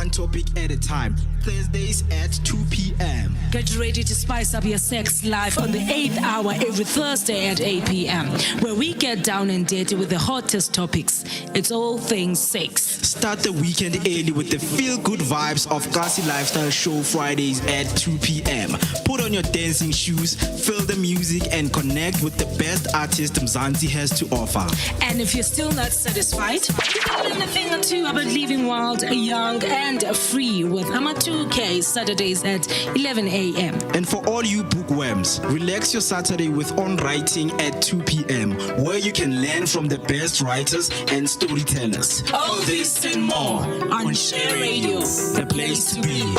one topic at a time. Thursdays at 2 p.m. Get ready to spice up your sex life on the 8th hour every Thursday at 8 p.m. where we get down and dirty with the hottest topics. It's all things sex. Start the weekend early with the feel-good vibes of Cosy Lifestyle Show Fridays at 2 p.m. Put on your dancing shoes, feel the music, and connect with the best artist Mzansi has to offer. And if you're still not satisfied, learn a thing or two about living wild, young, and free with Ama 2K Saturdays at 11 a.m. And for all you bookworms, relax your Saturday with On Writing at 2 p.m. where you can learn from the best writers and storytellers. All this and more on Share Radio, the place to be.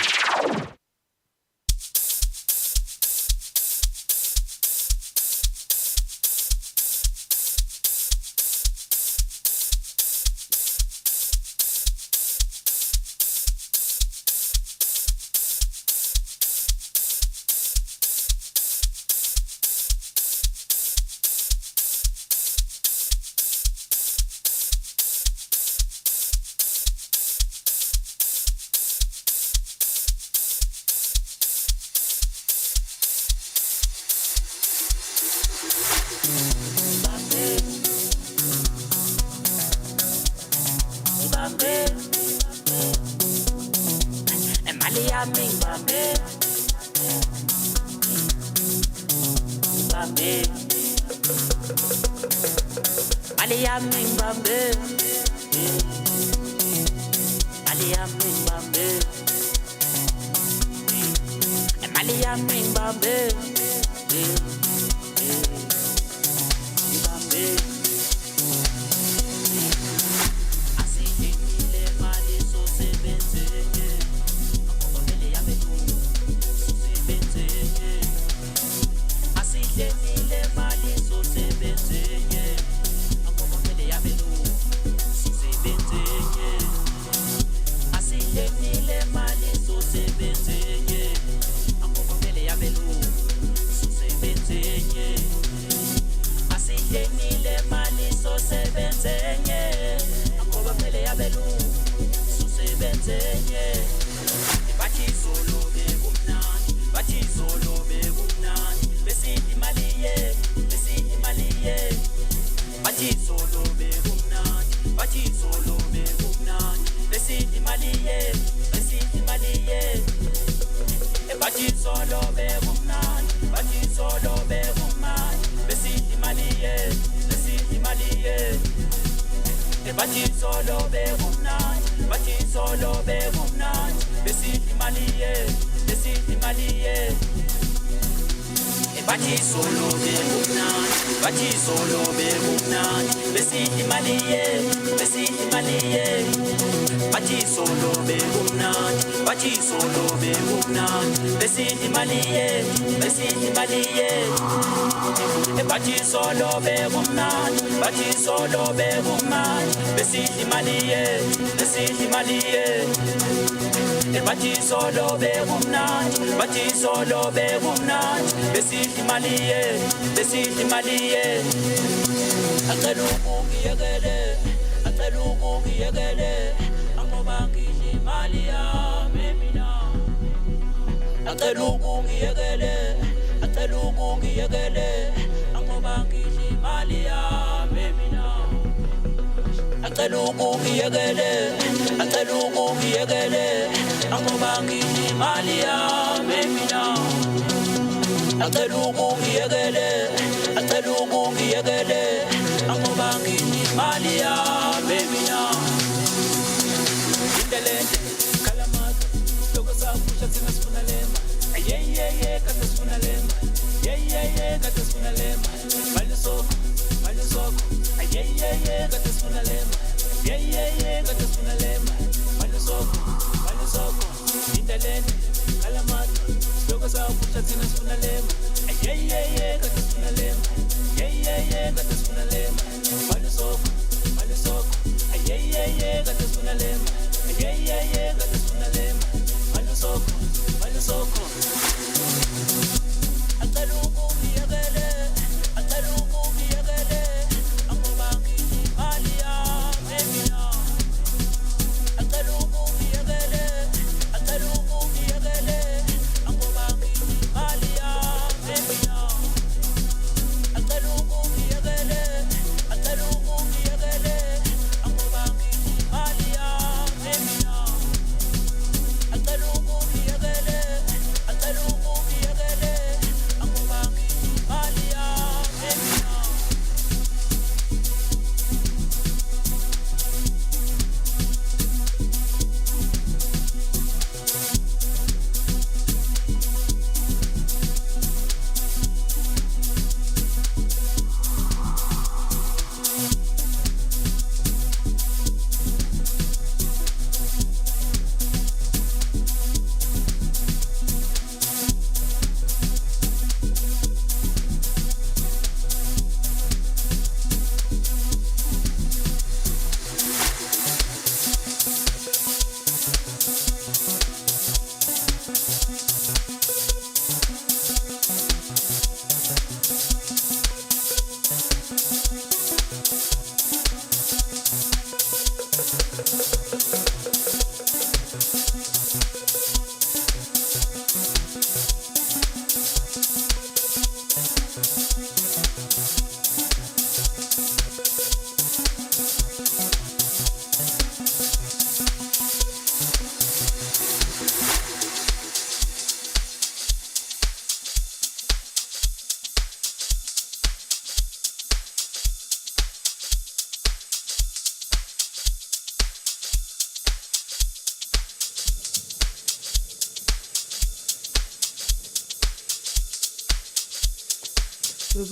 Yes,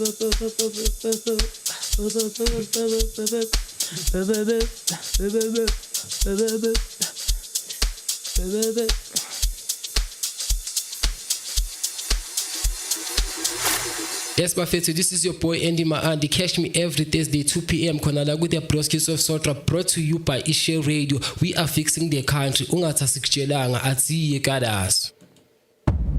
Bafetu, this is your boy Andy Maandi. Catch me every Thursday, 2 p.m. Konala with the Broskis of Sotra, brought to you by Ishe Radio. We are fixing the country. Ungata sikjelanga ati yekadas.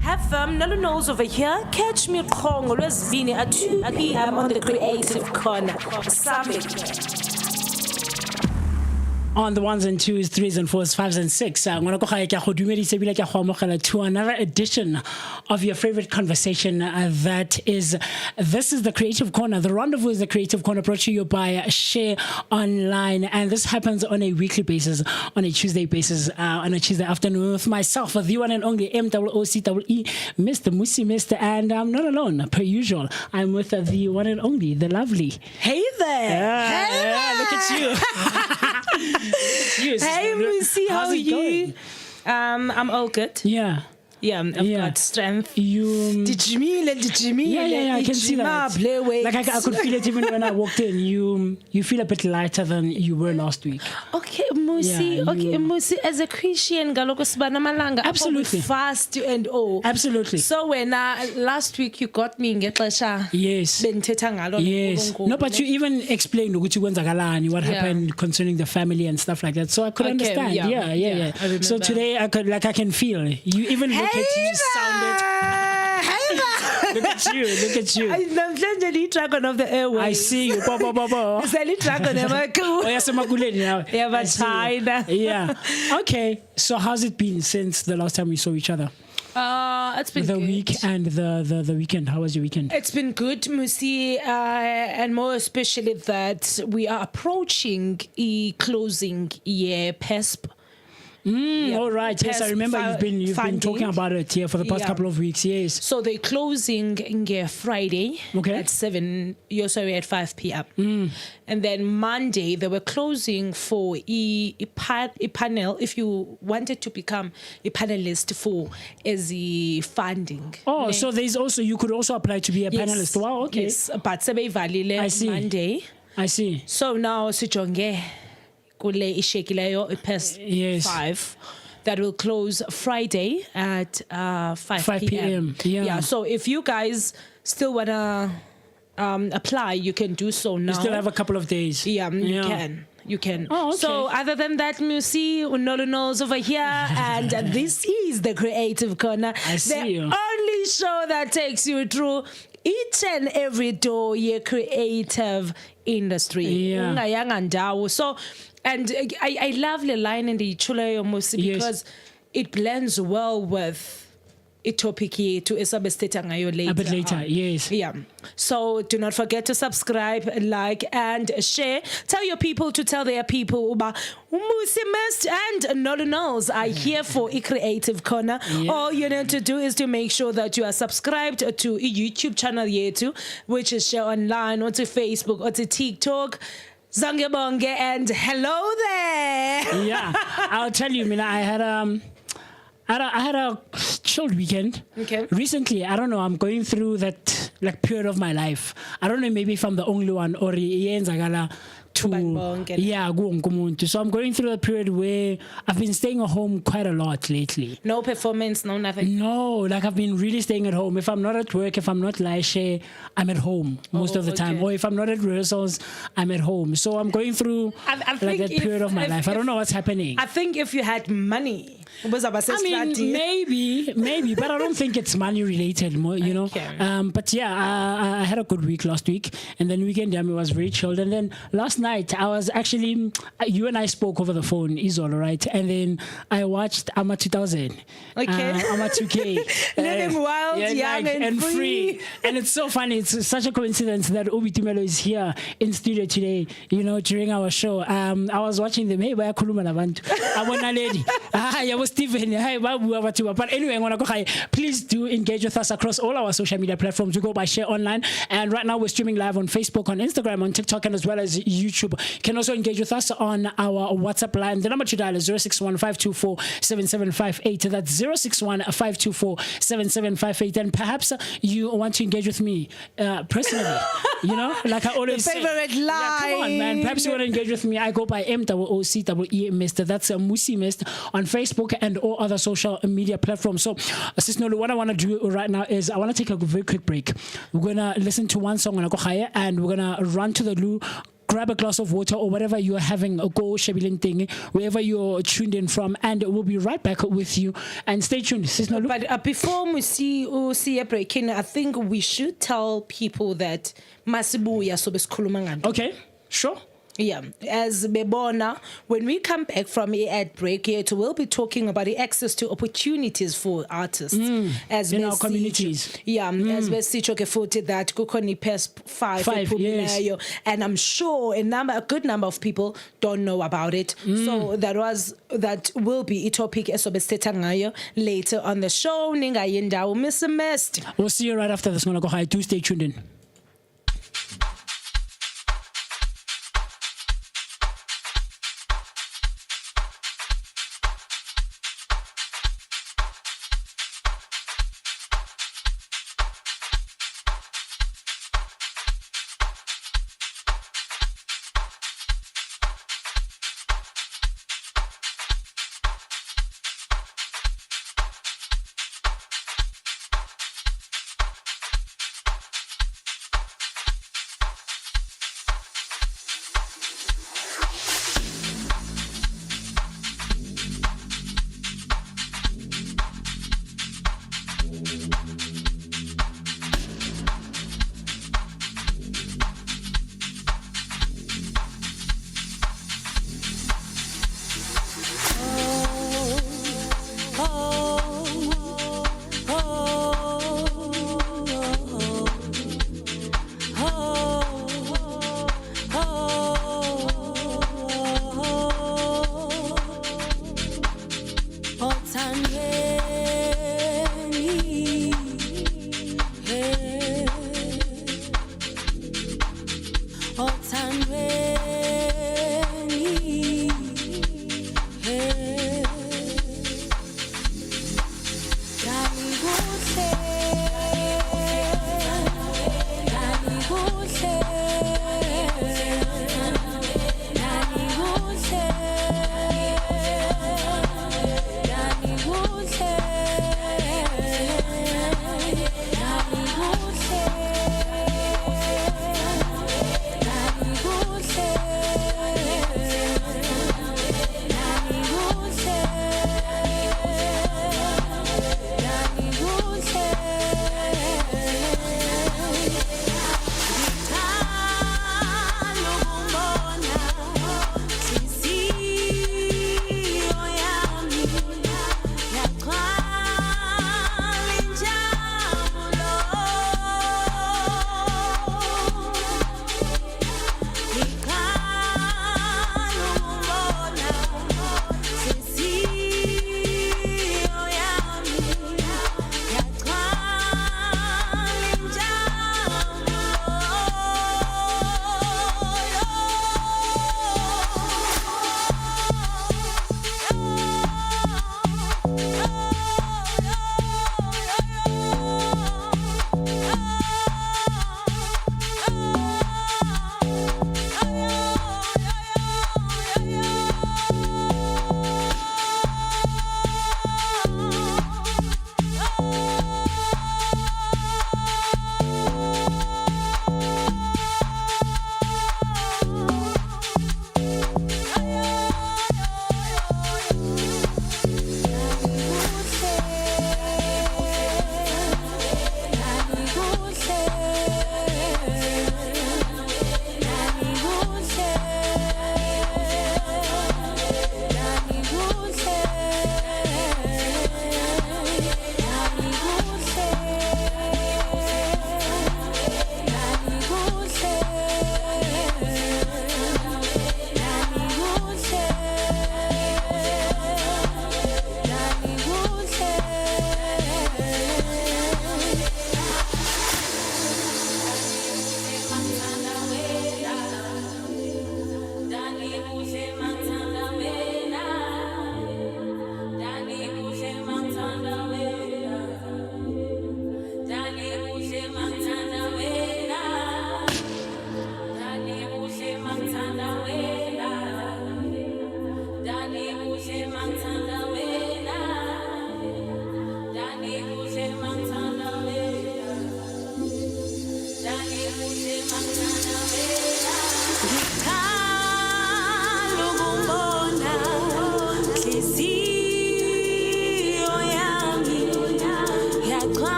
Have fun, Nolu knows over here. Catch me Kongo, Lesbini at 2 p.m. on the Creative Corner Summit. On the 1s and 2s, 3s and 4s, 5s and 6s. I'm going to another edition of your favorite conversation. This is the Creative Corner. The rendezvous is the Creative Corner, brought to you by Share Online. And this happens on a weekly basis, on a Tuesday basis, on a Tuesday afternoon with myself, the one and only MOOCEE, Mr. Mmusi, and I'm not alone, per usual. I'm with the one and only, the lovely. Hey there. Hey there. Look at you. Hey, Mmusi, how are you? I'm all good. Yeah. Yeah, I've got strength. You. Did you mean? Yeah, I can see that. Like I could feel it even when I walked in. You feel a bit lighter than you were last week. Okay, Mmusi. Yeah, Mmusi, as a Christian, absolutely fast and all. Absolutely. So when last week you got me in Getlesha. Yes. Yes. No, but you even explained what happened concerning the family and stuff like that. So I could understand. Yeah. So today I can feel you even look at you sounded. Look at you. I'm the dragon of the airways. I see you. It's a dragon. Yeah, but China. Yeah. Okay. So how's it been since the last time we saw each other? It's been the good. week and the weekend. How was your weekend? It's been good, Mmusi, and more especially that we are approaching a closing year PESP. All right. Yes, I remember you've been talking about it here for the past couple of weeks. Yes. So they're closing Friday at 7. At 5 p.m. And then Monday they were closing for a panel. If you wanted to become a panelist for as a funding. Oh, so there's also you could also apply to be a panelist. Wow. Okay. Yes, but I see. Monday. I see. So now sijonge. Yes. 5 that will close Friday at 5 p.m. Yeah. So if you guys still wanna apply, you can do so now. You still have a couple of days. Yeah, you can. Oh, okay. So other than that, Mmusi, Nolu knows over here, and this is the Creative Corner. I see you. Only show that takes you through each and every door your creative industry. Yeah. So, and I love the line in the Chule Mmusi because it blends well with a topic here to later. A bit later, yes. Yeah. So do not forget to subscribe, like, and share. Tell your people to tell their people about Mmusi and Nolu knows are here for a Creative Corner. Yeah. All you need to do is to make sure that you are subscribed to a YouTube channel here too, which is Share Online, or to Facebook, or to TikTok. Zangebonge and hello there. Yeah, I'll tell you, Mina, I had a chilled weekend. Okay. Recently, I don't know, I'm going through that period of my life. I don't know, maybe if I'm the only one or so I'm going through a period where I've been staying at home quite a lot lately. No performance, no nothing. No, I've been really staying at home. If I'm not at work, if I'm not Laishe, I'm at home most of the time. Or if I'm not at rehearsals, I'm at home. So I'm going through that period of my life. I don't know what's happening. I think if you had money, maybe, but I don't think it's money related, you know. But yeah, I had a good week last week, and then weekend it was very chilled. And then last night I was actually, you and I spoke over the phone, Izol, right? And then I watched AMA 2000, AMA 2K, living wild, young and free. And it's so funny. It's such a coincidence that Obi Tumelo is here in studio today. You know, during our show, I was watching them. Hey, I was Steven. Hi, but anyway, please do engage with us across all our social media platforms. We go by Share Online, and right now we're streaming live on Facebook, on Instagram, on TikTok, and as well as YouTube. You can also engage with us on our WhatsApp line. The number to dial is 061-524-7758. That's 061-524-7758. And perhaps you want to engage with me personally. Like I always say. Favorite line. Yeah, come on, man. Perhaps you want to engage with me. I go by MOOCEE Mr. That's Mmusi Mist on Facebook and all other social media platforms. So, Sis Nolu, what I want to do right now is I want to take a very quick break. We're going to listen to one song on Akohaya, and we're going to run to the loo, grab a glass of water or whatever you're having, a go shabiling thing, wherever you're tuned in from, and we'll be right back with you. And stay tuned. Sis Nolu. But before we see a break in, I think we should tell people that Masibuya sobeskhuluma. Okay, sure. Yeah, as Bebona, when we come back from a ad break here, we'll be talking about the access to opportunities for artists as in our communities. Yeah, as we see that kukoni past five yes. And I'm sure a good number of people don't know about it. So that will be a topic later on the show. Miss Mist. We'll see you right after this. Do stay tuned in.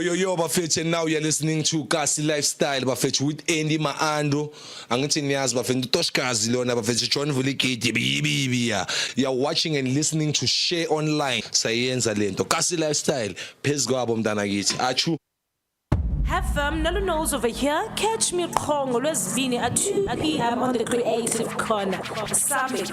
Yo, bafethu, and now you're listening to Cosy Lifestyle, bafethu, with Andy Maando. Angithi niyazi bafethu uToshkazi lona bafethu John Vulikiti bibi ya. You're watching and listening to Share Online. Sayenza lento. Cosy Lifestyle. Phezu kwabo mntana kithi. Achu. Have fun, Nolu knows over here. Catch me Kongo Lwesibini at 2 p.m. on the Creative Corner. Summit.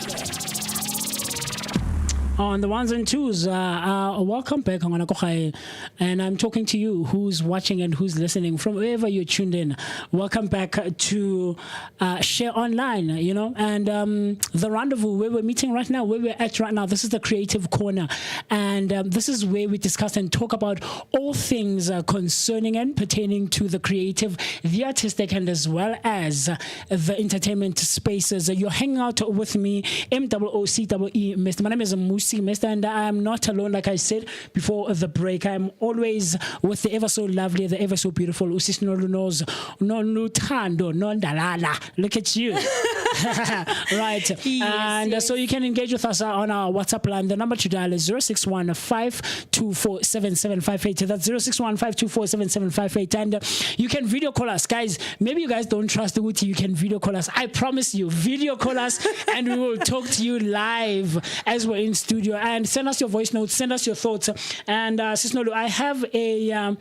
On the ones and twos, welcome back, and I'm talking to you who's watching and who's listening from wherever you're tuned in. Welcome back to Share Online, you know, and the rendezvous where we're meeting right now, where we're at right now. This is the Creative Corner, and this is where we discuss and talk about all things concerning and pertaining to the creative, the artistic, and as well as the entertainment spaces. You're hanging out with me, MOOCEE, Mr. My name is Mmusi, Mr. And I'm not alone, like I said before the break. I'm always with the ever so lovely, the ever so beautiful Noluthando Nondalana. Look at you. Right. Yes. So you can engage with us on our WhatsApp line. The number to dial is 061-524-7758. That's 061-524-7758. And you can video call us. Guys, maybe you guys don't trust the Uti. You can video call us. I promise you, video call us and we will talk to you live as we're in studio. And send us your voice notes, send us your thoughts. And Sis Nolu, I have a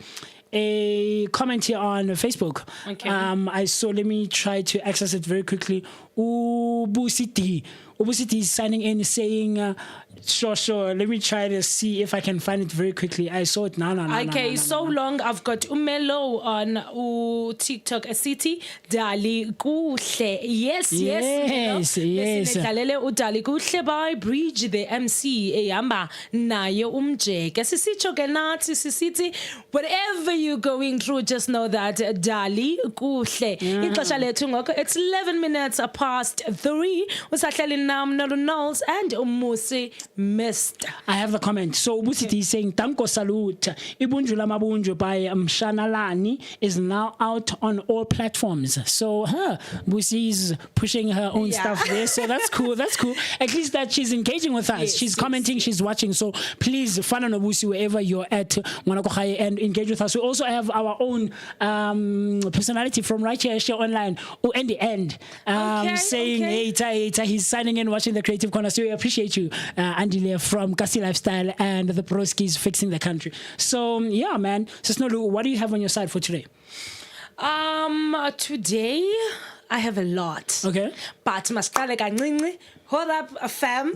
comment here on Facebook. Okay. I saw, let me try to access it very quickly. Ubusiti is signing in saying, sure. Let me try to see if I can find it very quickly. I saw it now. Okay, so long. I've got Umelo on TikTok. A city, Dali Kuhle. Yes. Dalele Udali Kuhle by Bridge, the MC, Eyamba, Nayo Umjek. Sisicho Ganati, Sisiti, whatever you're going through, just know that Dali Kuhle. It's 11 minutes past 3. Nam Nolu and Mmusi missed. I have the comment. So Busiti is saying Tamko Salute. Ibunjula Mabunju by Mshanalani is now out on all platforms. So Busi is pushing her own stuff there. So that's cool. At least that she's engaging with us. Yes, she's commenting, she's watching. So please follow Busi wherever you're at and engage with us. We also have our own personality from right here, Share Online, who in the end saying, hey, he's signing in, watching the Creative Corner. So we appreciate you, Andile from Cosy Lifestyle and the Broskis fixing the country. So yeah, man. Sis Nolu, what do you have on your side for today? Today I have a lot. Okay. But masqale kancinci. Hold up, fam.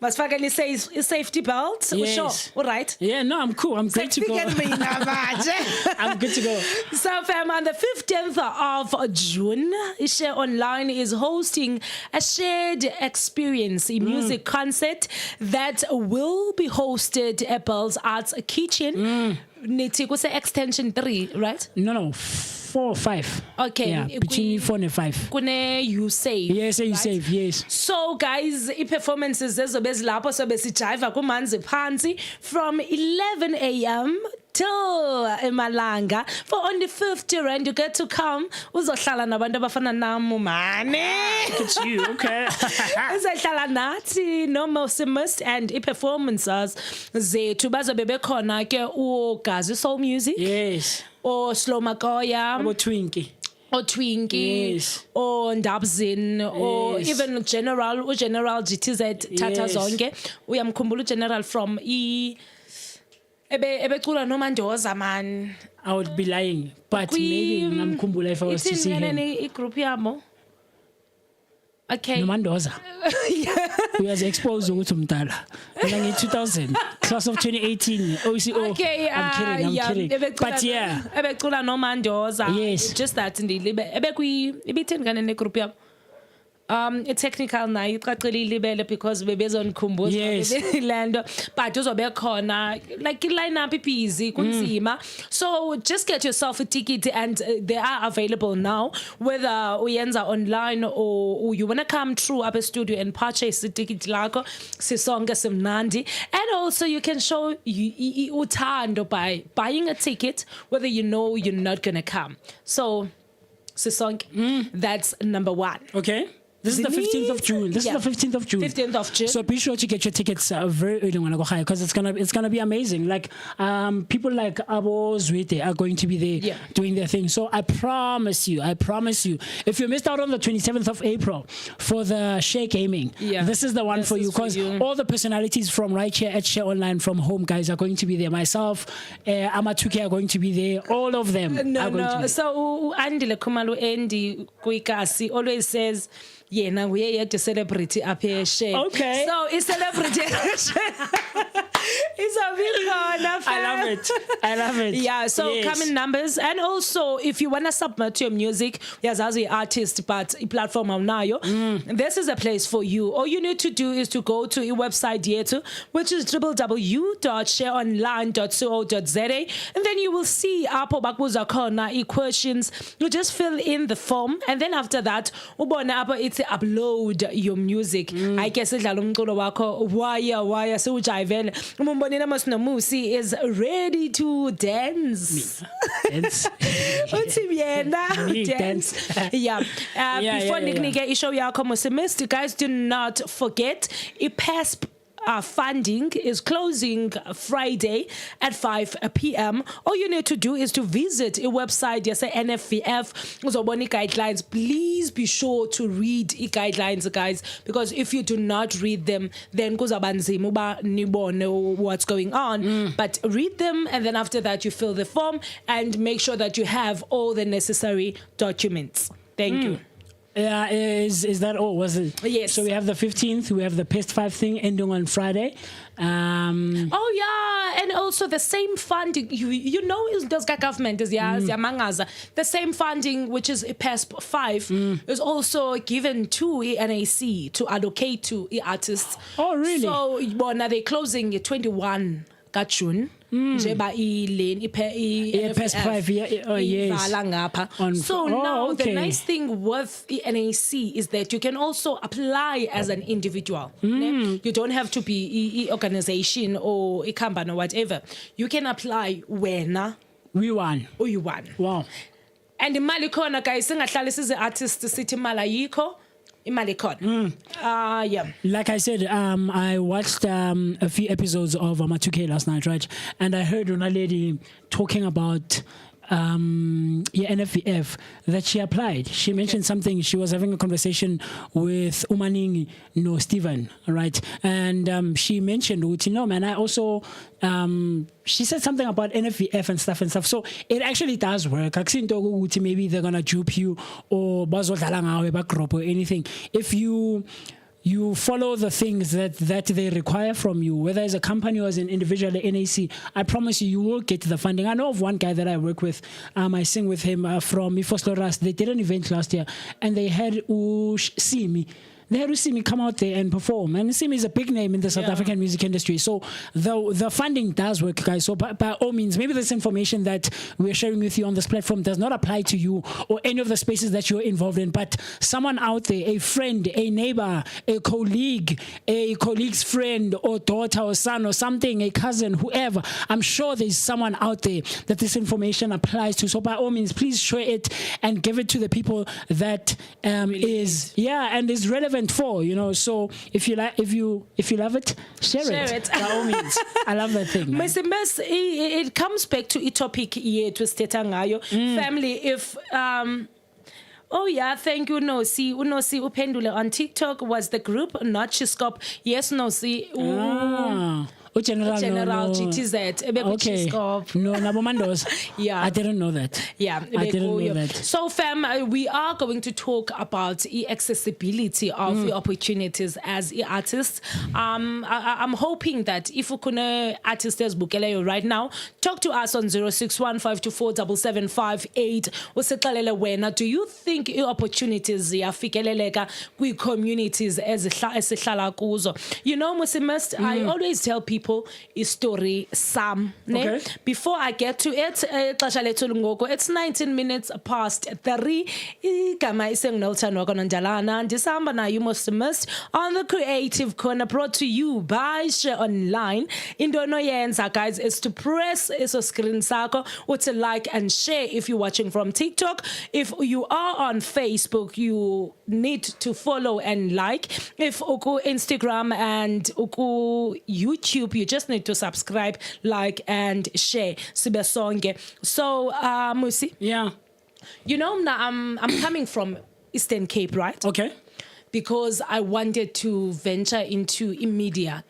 Masfaka ni safety belt. Yes. Sure. All right. Yeah, no, I'm cool. I'm great to go. I'm good to go. So, fam, on the 15th of June, Share Online is hosting a shared experience, a music concert that will be hosted at Bell's Arts Kitchen. Niti kuse extension 3, right? No. 4 or 5. Okay. Yeah, between 4 and 5. Kune you save. Yes, you save, yes. So guys, performances zezobe lapho sobe sijiva kumanzi phansi from 11 a.m. till emalanga. For only 50 rand you get to come. Uzohlala nabantu abafana nami mane. Look at you, okay. Uzohlala nathi no Mmusi and performances zethu bazobe bekhona ke uGazi Soul Music. Yes. Or Slow Makoya. Or Twinkie. Or Twinkie. Yes. Or Ndabzin. Yes. Or even General GTZ Tata Zonke. Uyamkhumbula General from ebecula nomandoza man. I would be lying, but maybe ngamkhumbula if I was to see him. Group yamo. Okay. Nomandoza. We was exposed to Mtala. In 2000, class of 2018, OCO. Okay, I'm kidding. But yeah. Ebecula nomandoza. Yes. It's just that in the ebiten ganene group yamo. Technical na iqaqile libele because bebezonikhumbuza land but uzobe khona like lineup busy kunzima. So just get yourself a ticket and they are available now whether uyenza online or you want to come through up a studio and purchase the ticket lakho sisonke simnandi. And also you can show uthando by buying a ticket whether you know you're not going to come. So sisonke that's number 1. Okay. This is the 15th of June. This is the 15th of June. 15th of June. So be sure to get your tickets very early because it's gonna be amazing. Like people like Abo Zwete are going to be there doing their thing. So I promise you, if you missed out on the 27th of April for the Share Gaming, this is the one for you because all the personalities from right here at Share Online from home guys are going to be there. Myself, Amatuke are going to be there. All of them are going to be there. So Andile Kumalu Andy Kuikasi always says, yeah, now we are the celebrity up here. Okay. So it's celebrity. It's a big honor. I love it. Yeah, so come in numbers. And also, if you want to submit your music, as an artist, but a platform now, this is a place for you. All you need to do is to go to a website here, which is www.shareonline.co.za. And then you will see Apo Bakuza Kona questions. You just fill in the form. And then after that, it's upload your music. I guess wire so jivele umbonela Mmusi is ready to dance. Dance. Dance. Before Nick show yakho Mmusi, guys, do not forget IPESP funding is closing Friday at 5 p.m. All you need to do is to visit a website, yes, NFVF, uzobona guidelines. Please be sure to read the guidelines, guys, because if you do not read them, then kuzabanzima uba nibone what's going on. But read them, and then after that, you fill the form and make sure that you have all the necessary documents. Thank you. Yeah, is that all? Was it? Yes. So we have the 15th. We have the PS5 thing ending on Friday. Oh yeah, and also the same funding. You know, is those government is the same funding which is PESP 5 is also given to NAC to allocate to artists. Oh really? So now they're closing 21 June. Jeba PESP 5 yes. So now the nice thing with NAC is that you can also apply as an individual. You don't have to be an organization or a company or whatever. You can apply when we won. Oh, you won. Wow. And imali khona guys singahlali size artist sithi imali ayikho. Yeah. Like I said, I watched a few episodes of Amatuke last night, right? And I heard one lady talking about NFVF that she applied. She mentioned something. She was having a conversation with Umaning no Stephen, right? And she mentioned, no man, I also she said something about NFVF and stuff. So it actually does work. Maybe they're gonna dupe you or or anything. If you follow the things that they require from you, whether as a company or as an individual at NAC, I promise you will get the funding. I know of one guy that I work with. I sing with him from Mifosloras. They did an event last year, and they had Simi. They had to see me come out there and perform. And Simi is a big name in the South African music industry. So the funding does work, guys. So by all means, maybe this information that we're sharing with you on this platform does not apply to you or any of the spaces that you're involved in. But someone out there, a friend, a neighbor, a colleague's friend or daughter or son or something, a cousin, whoever, I'm sure there's someone out there that this information applies to. So by all means, please share it and give it to the people that is relevant for, so if you love it, share it. By all means. I love that thing. It comes back to a topic here to Stetangayo. Family, if oh yeah, thank you. Unosi upendule on TikTok was the group, not Chiskop. Yes, Nosi. General GTZ. Okay. No, Nabomandos. Yeah. I didn't know that. Yeah. I didn't know that. So, fam, we are going to talk about the accessibility of the opportunities as artists. I'm hoping that if you can artist as Bukele right now, talk to us on 0615247758. Do you think opportunities yafikeleleka kwi communities as kuzo? Mmusi, I always tell people people is story Sam. Okay. Before I get to it, it's 19 minutes past 3. Igama iseng Noluthando Nondalana. Ndisamba na you must miss on the Creative Corner, brought to you by Share Online. Into no yenza, guys, is to press iso screen sako, or to like and share if you're watching from TikTok. If you are on Facebook, you need to follow and like. If uku Instagram and uku YouTube, you just need to subscribe, like and share. Sibesonge. So Mmusi, Yeah. you know, I'm coming from Eastern Cape, right? Okay. Because I wanted to venture into media.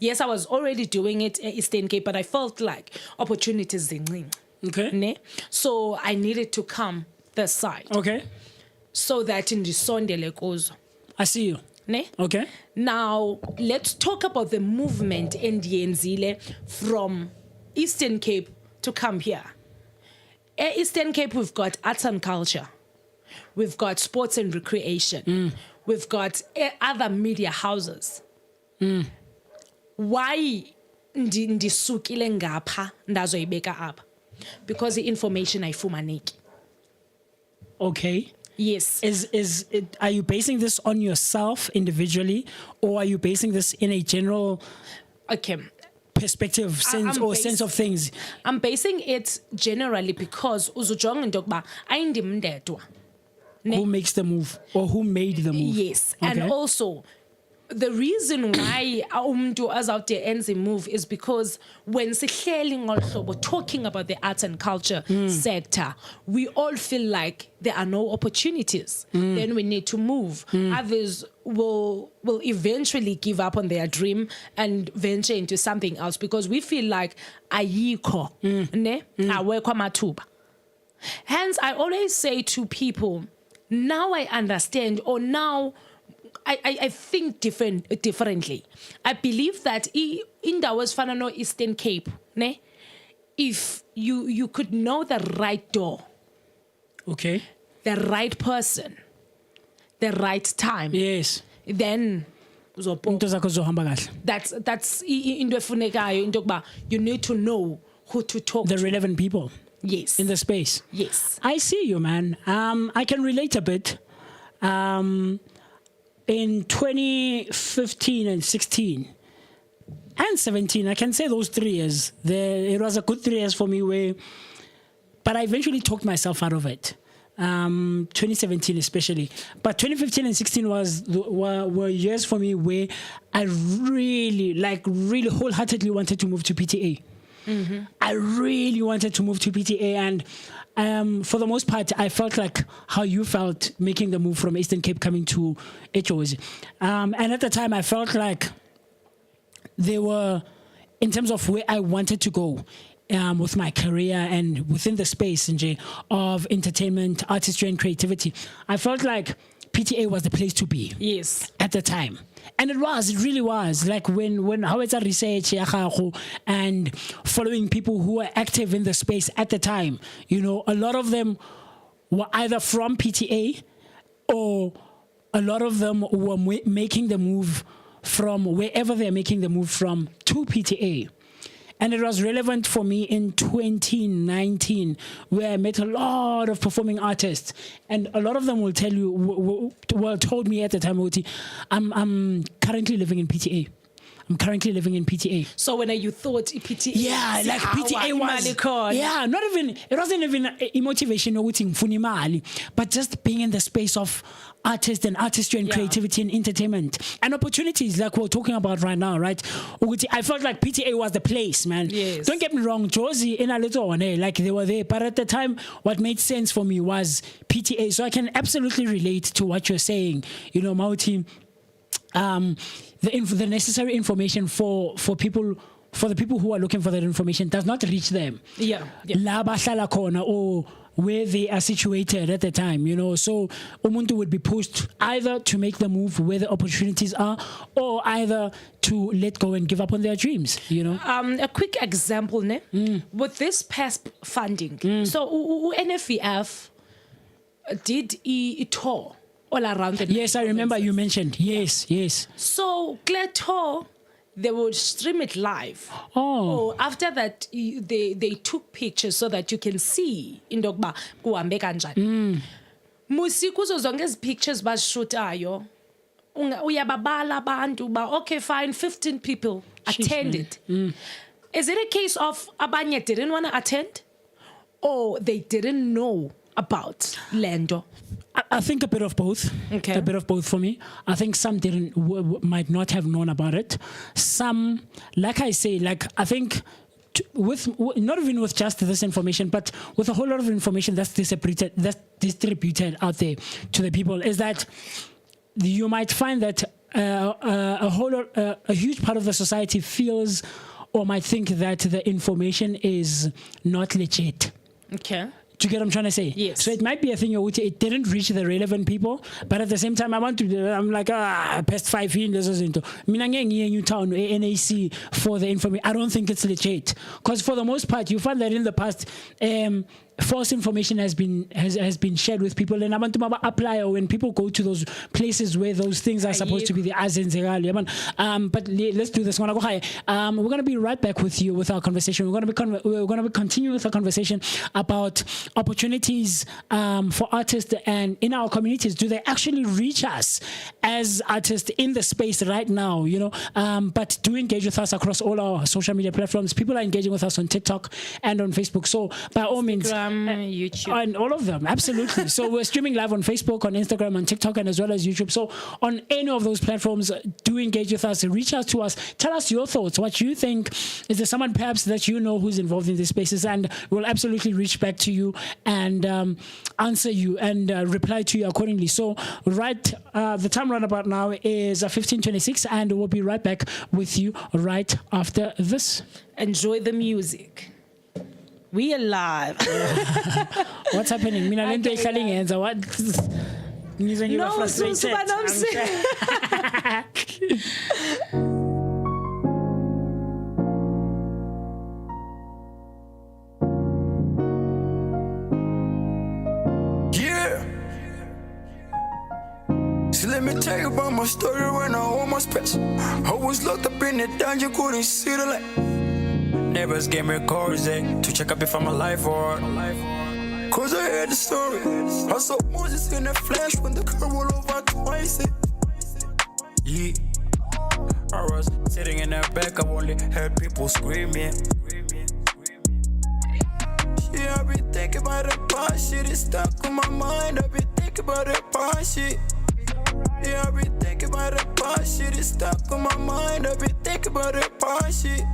Yes, I was already doing it at Eastern Cape, but I felt like opportunities zincinci. Okay. Ne? So I needed to come this side. Okay. So that in the Sunday goes. I see you. Ne? Okay. Now let's talk about the movement in Yenzile from Eastern Cape to come here. At Eastern Cape, we've got arts and culture. We've got sports and recreation. We've got other media houses. Why ndisukile ngapha ndazoyibeka apha? Because the information ayifumaneki. Okay. Yes. Are you basing this on yourself individually, or are you basing this in a general Okay. perspective, sense of things? I'm basing it generally because uzujonga into yokuba ayindim ndedwa. Who makes the move, or who made the move? Yes. Okay. And also, the reason why umntu as out there ends a move is because when we're talking about the arts and culture sector, we all feel like there are no opportunities. Then we need to move. Others will eventually give up on their dream and venture into something else because we feel like ayikho ne awekho amathuba. Hence, I always say to people, now I understand, or now I think differently. I believe that in the West Fanano Eastern Cape, ne, if you could know the right door, Okay. the right person, the right time, Yes. then Into zakho zizohamba kahle. that's into efunekayo into yokuba you need to know who to talk The to. relevant people Yes. in the space. Yes. I see you, man. I can relate a bit. In 2015 and 16 and 17, I can say those 3 years, it was a good 3 years for me but I eventually talked myself out of it. 2017 especially. But 2015 and 16 were years for me where I really wholeheartedly wanted to move to PTA. I really wanted to move to PTA, and for the most part, I felt like how you felt making the move from Eastern Cape coming to HOs. And at the time, I felt like they were, in terms of where I wanted to go with my career and within the space of entertainment, artistry, and creativity, I felt like PTA was the place to be. Yes. At the time. And it really was. Like when how it's a research and following people who were active in the space at the time, a lot of them were either from PTA or a lot of them were making the move from wherever they're making the move from to PTA. And it was relevant for me in 2019, where I met a lot of performing artists, and a lot of them will tell you, told me at the time, I'm currently living in PTA. I'm currently living in PTA. So when you thought PTA, yeah, like PTA was, yeah, not even, it wasn't even a motivation or funimali, but just being in the space of artists and artistry and creativity and entertainment and opportunities like we're talking about right now, right? I felt like PTA was the place, man. Yes. Don't get me wrong, Josie in a little one, like they were there, but at the time, what made sense for me was PTA. So I can absolutely relate to what you're saying, Mauti. The necessary information for people, for the people who are looking for that information, does not reach them. Yeah. La bahlala khona, or where they are situated at the time, So umuntu would be pushed either to make the move where the opportunities are, or either to let go and give up on their dreams, A quick example, ne? With this past funding, so NFEF did a tour all around the Yes, I remember you mentioned. Yes. So Claire tour they would stream it live. Oh. After that, they took pictures so that you can see indokba kuhambe kanjani. Mmusi kuzo zonke ezi pictures bashootayo. Uyababala abantu ba okay fine 15 people attended. Is it a case of abanye didn't want to attend or they didn't know about Lendo? I think a bit of both. Okay. A bit of both for me. I think some didn't, might not have known about it. Some, like I say, like I think with not even with just this information, but with a whole lot of information that's distributed out there to the people, is that you might find that a huge part of the society feels or might think that the information is not legit. Okay. Do you get what I'm trying to say? Yes. So it might be a thing which it didn't reach the relevant people, but at the same time, I'm like, past 5 years, this isn't. New town, NAC for the information. I don't think it's legit. Because for the most part, you find that in the past, false information has been shared with people, and abantu apply when people go to those places where those things are supposed to be the but let's do this. We're gonna be right back with you with our conversation. We're gonna be continuing with our conversation about opportunities for artists and in our communities. Do they actually reach us as artists in the space right now? But do engage with us across all our social media platforms. People are engaging with us on TikTok and on Facebook. So by all means. YouTube. And all of them, absolutely. So we're streaming live on Facebook, on Instagram, on TikTok, and as well as YouTube. So on any of those platforms, do engage with us, reach out to us, tell us your thoughts, what you think. Is there someone perhaps that you know who's involved in these spaces? And we'll absolutely reach back to you and answer you and reply to you accordingly. So the time right about now is 15:26, and we'll be right back with you right after this. Enjoy the music. We are live. What's happening? What? No, yeah. So let me tell you about my story when I almost passed. I was locked up in the dungeon, couldn't see the light. Neighbors gave me calls to check up if I'm alive or cause I heard the story. I saw Moses in the flesh when the car rolled over twice. Yeah. I was sitting in the back, I only heard people screaming. Yeah, I been thinking about the past shit, it's stuck on my mind. I been thinking about the past shit. Yeah, I been thinking about the past shit, it's stuck on my mind. I been thinking about the past shit.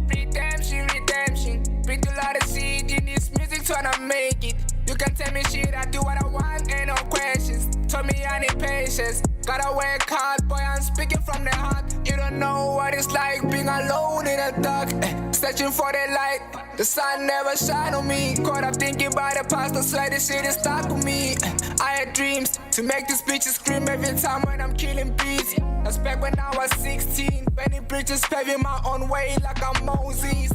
Redemption. Bring a lot of seed in this music, tryna make it. You can tell me shit, I do what I want, ain't no questions. Told me I need patience. Gotta work hard, boy, I'm speaking from the heart. You don't know what it's like being alone in the dark, searching for the light. The sun never shine on me. Caught up thinking about the past, that's why this shit is stuck with me. I had dreams to make these bitches scream every time when I'm killing beats. That's back when I was 16, Benny Bridges paving my own way like I'm Moses.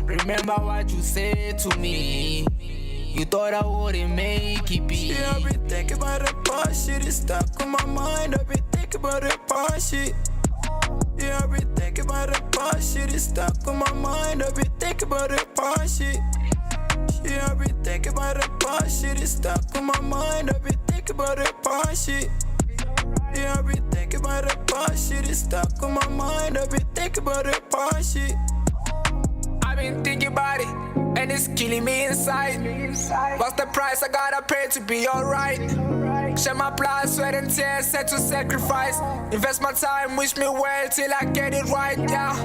Remember what you said to me. You thought I wouldn't make it big. Yeah, I been thinking about the past shit, it's stuck on my mind. I been thinking about the past shit. Yeah, I been thinking about the past shit, it's stuck on my mind. I been thinking about the past shit. Yeah, I been thinking about the past shit, it's stuck on my mind. I been thinking about the past shit. Yeah, I been thinking about the past shit, it's stuck on my mind. I been thinking about the past shit. I been thinking about it, and it's killing me inside. What's the price I gotta pay to be alright? Share my blood, sweat and tears, set to sacrifice. Invest my time, wish me well till I get it right, yeah.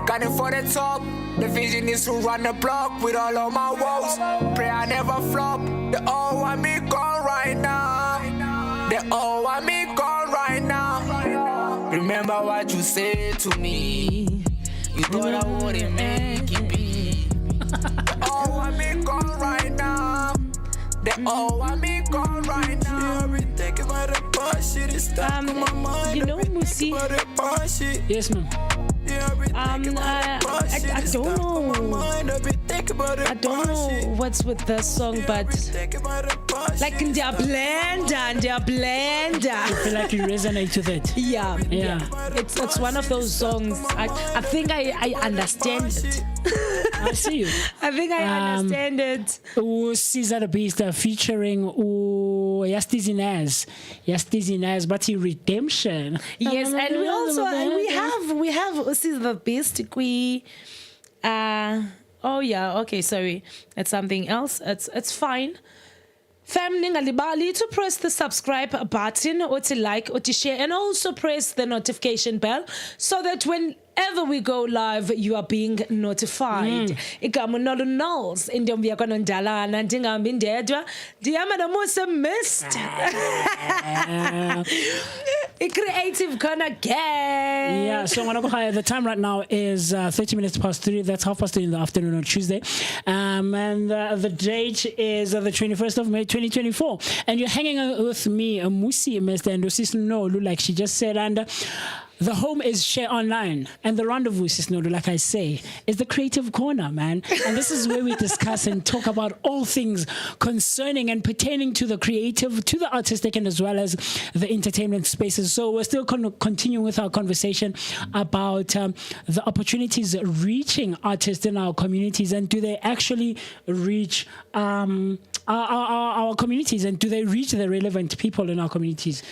Gunning for the top, the vision is to run the block with all of my woes. Pray I never flop, they all want me gone right now. They all want me gone right now. Remember what you said to me. You thought I wouldn't make it big. They all want me gone right now. They all want me gone right now. I've been thinking about that bullshit. It's stuck in my mind. You know, Mmusi. Yes, ma'am. I don't know what's with this song, but like in their blender. I feel like you resonate with it. Yeah. It's one of those songs. I think I understand it. I see you. I think I understand it. Caesar the Beast featuring Yastizi Naz, but he Redemption. Yes, and we also we have Caesar the Beast. Oh yeah, okay, sorry. It's something else. It's fine. Fam ningalibali to press the subscribe button or to like or to share and also press the notification bell so that whenever we go live you are being notified. Igama Noluthando Nondalana ndingambi ndedwa ndiyama nomusa missed. Creative gonna get. Yeah, so the time right now is 30 minutes past 3. That's 3:30 in the afternoon on Tuesday. And the date is the 21st of May 2024. And you're hanging out with me, Mmusi Shole, like she just said. And the home is Share Online. And the rendezvous, like I say, is the creative corner, man. And this is where we discuss and talk about all things concerning and pertaining to the creative, to the artistic, and as well as the entertainment spaces. So we're still continuing with our conversation about the opportunities reaching artists in our communities, and do they actually reach our communities, and do they reach the relevant people in our communities?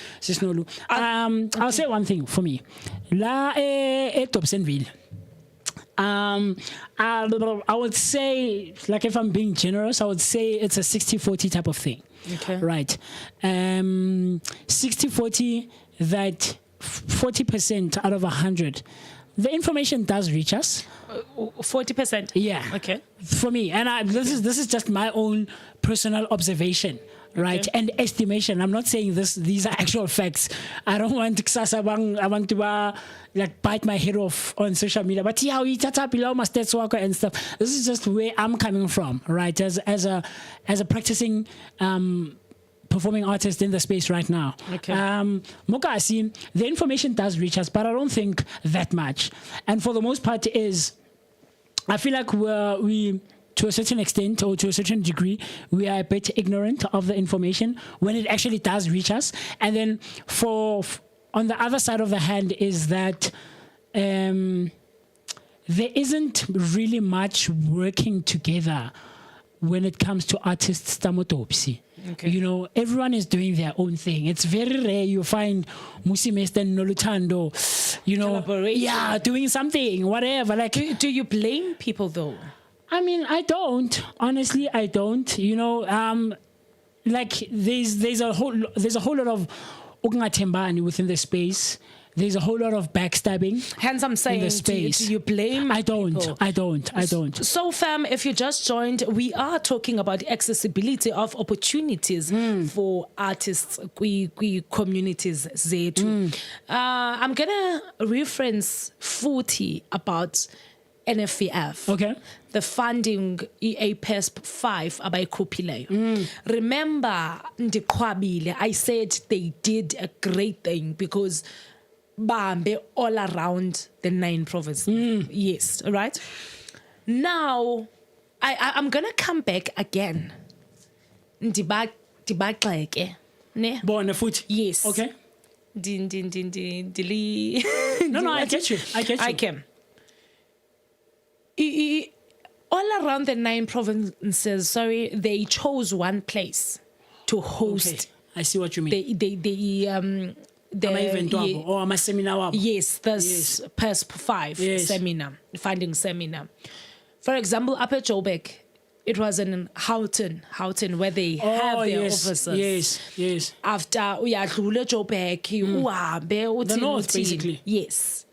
I'll say one thing for me. La Dobsonville. I would say, like, if I'm being generous, I would say it's a 60-40 type of thing. Okay. Right. 60-40, that 40% out of 100, the information does reach us. 40%. Yeah. Okay. For me, and this is just my own personal observation. Right, okay. And estimation. I'm not saying these are actual facts. I don't want to like bite my head off on social media. But yeah, we chat up below my stats worker and stuff. This is just where I'm coming from, right? As a practicing performing artist in the space right now. Okay. Mokasi, the information does reach us, but I don't think that much. And for the most part, I feel like we to a certain extent or to a certain degree, we are a bit ignorant of the information when it actually does reach us. And then on the other side of the hand is that there isn't really much working together when it comes to artists tamotopsi. Okay. You know, everyone is doing their own thing. It's very rare you find Mmusi and Noluthando, doing something, whatever. Like, do you blame people though? I mean, I don't. Honestly, I don't. You know, like there's a whole lot of ukungathembani within the space. There's a whole lot of backstabbing. Hence, I'm saying, in the space. Do you blame? I don't. People? I don't. So, fam, if you just joined, we are talking about accessibility of opportunities for artists, communities. I'm gonna reference 40 about NFVF. Okay. The funding EA PESP 5 abayikhuphile. Remember Ndikwabile, I said they did a great thing because bambe all around the 9 provinces. Yes, right? Now I'm gonna come back again. Ndibaxeke. Ne? Bona futhi. Yes. Okay. No, I get you. I can. All around the 9 provinces, they chose one place to host. Okay. I see what you mean. The event or a seminar. Yes, this PESP 5 seminar, funding seminar. For example, up at Joburg, it was in Houghton where they have their offices. Yes. After uyadlula Joburg, uhambe the north, basically. Yes.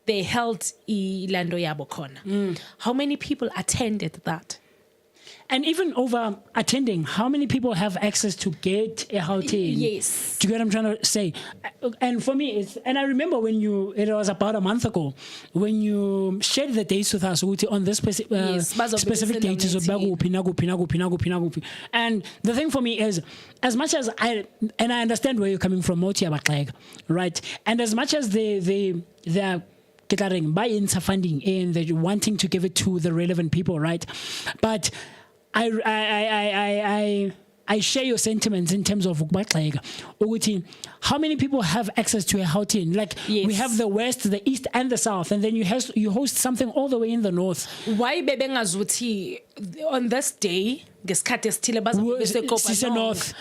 They held Ilando Yabo Khona. How many people attended that? And even over attending, how many people have access to get a hotel? Yes. Do you get what I'm trying to say? And for me, and I remember it was about a month ago, when you shared the dates with us on this specific date. And the thing for me is, as much as I understand where you're coming from, right? And as much as they're buy-in funding and they're wanting to give it to the relevant people, right? But I share your sentiments in terms of how many people have access to a hotel. Like we have the west, the east, and the south, and then you host something all the way in the north. Why bebengazuthi on this day ngesikhathi esithile baza north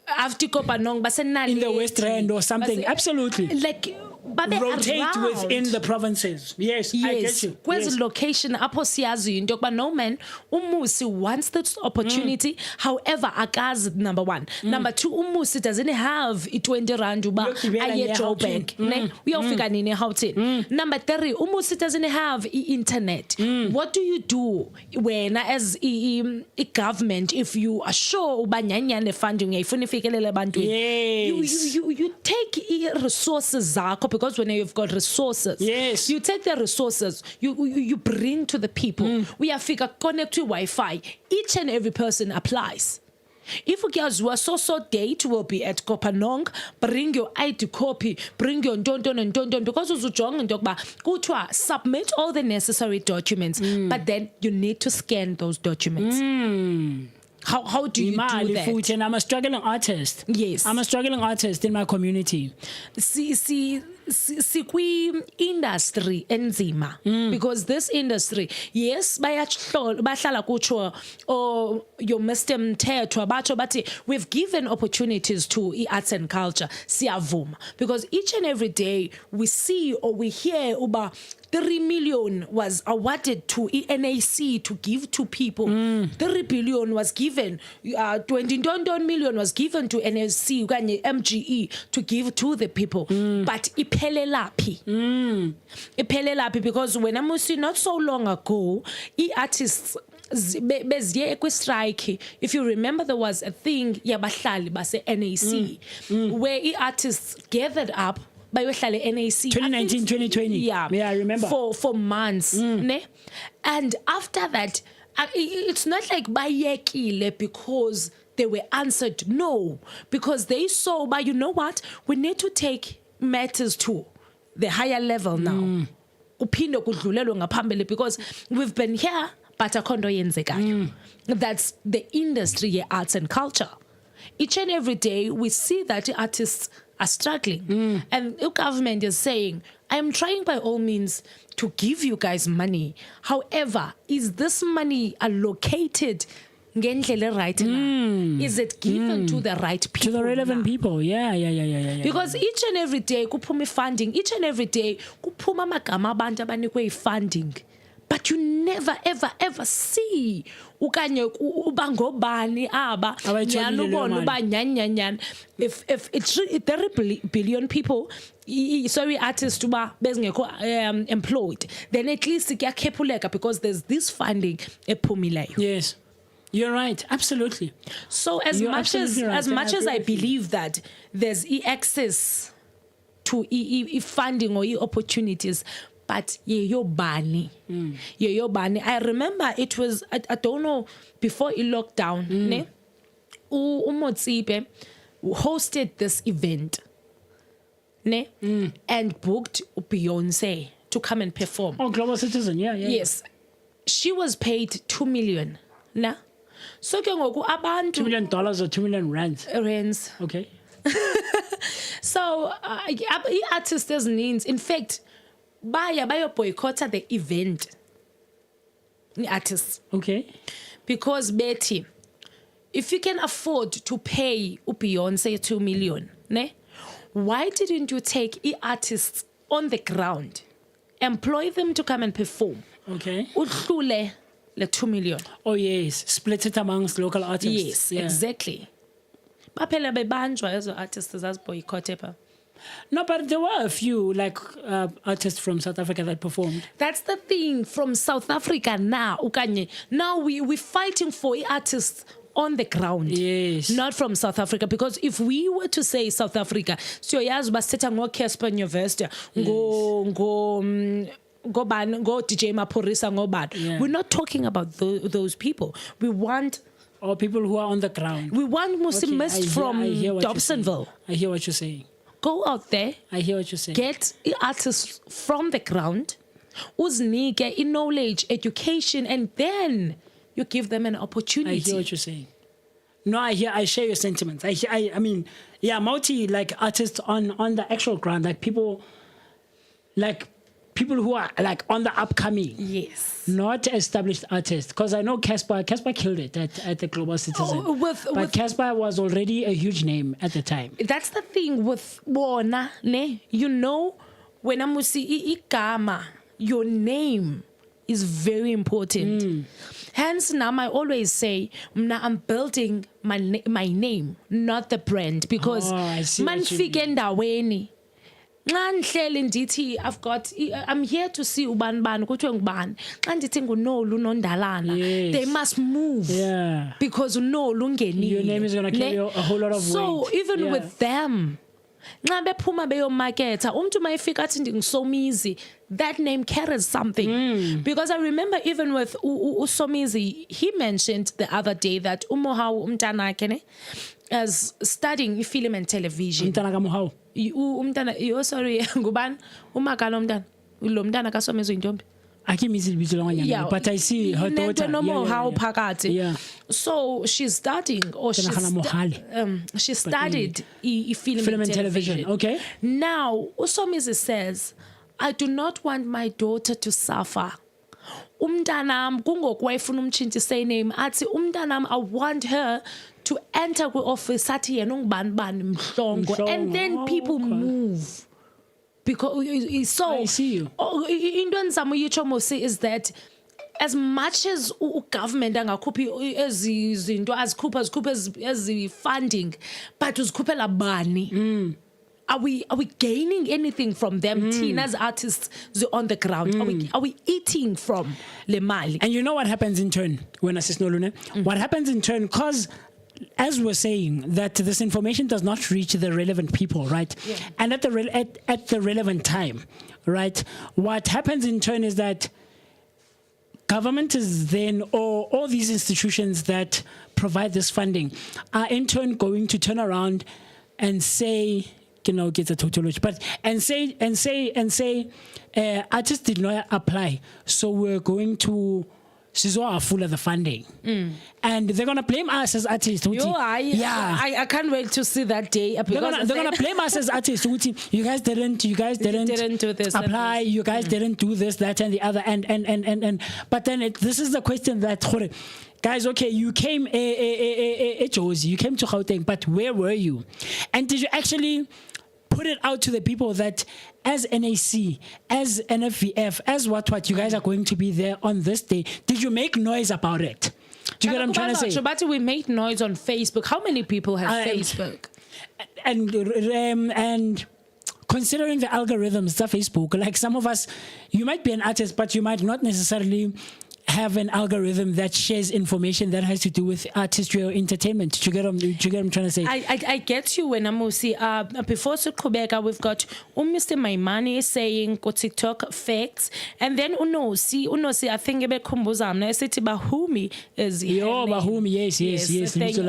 after Kopanong basenali in the west end or something? Absolutely. Like rotate around within the provinces. Yes, I get you. Where's yes. location apho siyazi into yokuba no man Mmusi wants this opportunity. However, akazi, number one. Number two, Mmusi doesn't have 20 rand uba aye Joburg ne uyofika nini eHouten. Number three, Mmusi doesn't have internet. What do you do when as a government if you are sure uba nyanyane funding uyayifuna ifikelele ebantwini? You take resources zakho, because when you've got resources, yes, you take the resources, you bring to the people. We have figure connect to Wi-Fi. Each and every person applies. If girls were so date will be at Kopanong, bring your ID copy, bring your don because submit all the necessary documents, but then you need to scan those documents. How do you do that? And I'm a struggling artist. Yes. I'm a struggling artist in my community. Sikwi industry enzima because this industry, yes, bahlala kucho or your Mr. Mthetho bacho bathi we've given opportunities to arts and culture siyavuma, because each and every day we see or we hear uba 3 million was awarded to NAC to give to people. 3 billion was given. 20 million was given to NAC, MGE, to give to the people. But ipele lapi because when I see not so long ago, artists beziye strike. If you remember, there was a thing yabahlali base NAC where artists gathered up by NAC 2019 2020. Yeah, I remember for months. Ne? And after that, it's not like bayekile because they were answered. No, because they saw, but you know what, we need to take matters to the higher level now. Uphinde kudlulelwe ngaphambili because we've been here but akhondo yenzekayo. That's the industry, arts and culture. Each and every day we see that artists are struggling, and the government is saying, I am trying by all means to give you guys money. However, is this money allocated ngendlela right now? Is it given to the right people? To the relevant people, yeah. Because each and every day kuphuma funding, each and every day kuphuma amagama abantu abanikwe funding. But you never ever see ukanye ubangobani aba nyalubona uba nyanyanyan. If it's 30 billion people, sorry, artists uba bezingekho employed, then at least kuyakhepuleka because there's this funding ephumileyo. Yes. You're right, absolutely. So as much as I believe that there's access to funding or opportunities, but yo bani. I remember it was I don't know, before the lockdown, ne? Umotsipe hosted this event, ne? And booked Beyonce to come and perform. Oh, Global Citizen, yeah. Yes. She was paid 2 million. Na? So ke ngoku abantu $2 million or 2 million rands. Rands. Okay. So artists needs, in fact, bayo boycott the event. The artists. Okay. Because Betty, if you can afford to pay Beyonce 2 million, ne? Why didn't you take artists on the ground, employ them to come and perform? Okay. Udlule le 2 million. Oh yes, split it amongst local artists. Yes, exactly. Baphela bebanjwa ezo artists as boycott pa. No, but there were a few like artists from South Africa that performed. That's the thing from South Africa now, Ukanye. Now we're fighting for artists on the ground. Yes. Not from South Africa. Because if we were to say South Africa, so yazi basithetha ngo Casper University, go DJ Maphorisa ngobani. We're not talking about those people. We want or people who are on the ground. We want Mmusi Mist from Dobsonville. I hear what you're saying. Go out there. I hear what you're saying. Get artists from the ground. Uznike in knowledge, education, and then you give them an opportunity. I hear what you're saying. No, I share your sentiments. I mean, yeah, multi like artists on the actual ground, like people who are like on the upcoming. Yes. Not established artists. Because I know Casper killed it at the Global Citizen. But Casper was already a huge name at the time. That's the thing with Bona, ne? You know, when Mmusi igama, your name is very important. Hence, now I always say, I'm building my name, not the brand. Because man figendaweni. I'm here to see uban kuthiwe ngubani xa ndithi nguNoluthando Nondalana they must move because uNolu ungenile. Your name is going to carry a whole lot of weight. So even with them xa bephuma beyomaketha umuntu mayefika athi ndinguSomizi, that name carries something. Because I remember even with uSomizi, he mentioned the other day that uMohau umntanakhe ne as studying film and television. Umntana kaMohau. Sorry, ngubani umakala umntana lo mntana kaSomizi uyintombi but I see her daughter. So she's studying, or she studied film and television. Okay. Now, Usomizi says, I do not want my daughter to suffer. Umntanam kungokwayifuna umtshintshise name athi umntanam I want her to enter kwi-office athi yena ungubani mhlongo, and then people move. Because so I see you. Into enzama uyitsho Mmusi is that as much as government angakhuphi izinto azikhupha as funding, but uzikhuphela bani? Are we gaining anything from them? Tina as artists on the ground. Are we eating from le mali? And you know what happens in turn when I say Nolune? What happens in turn, because as we're saying, that this information does not reach the relevant people, right? Yeah. And at the relevant time, right? What happens in turn is that government is then, or all these institutions that provide this funding are in turn going to turn around and say, get a total but and say artists did not apply, so we're going to full of the funding, and they're gonna blame us as artists. I can't wait to see that day. They're gonna blame us as artists. You guys didn't do this, apply. You guys didn't do this, that, and the other. And but then this is the question that, guys, okay, you came Jozi, you came to Gauteng, but where were you? And did you actually put it out to the people that as NAC, as NFVF, as what you guys are going to be there on this day? Did you make noise about it? Do you get what I'm trying to say? Shobati, we made noise on Facebook. How many people have Facebook? And considering the algorithms of Facebook, like some of us, you might be an artist, but you might not necessarily have an algorithm that shares information that has to do with artistry or entertainment. Do you get what I'm trying to say? I get you when Mmusi. Before Sukubeka, we've got Mr. Maimani saying TikTok facts, and then Unosi, I think ebe khumbuza mna esithi Bahumi is Bahumi, yes.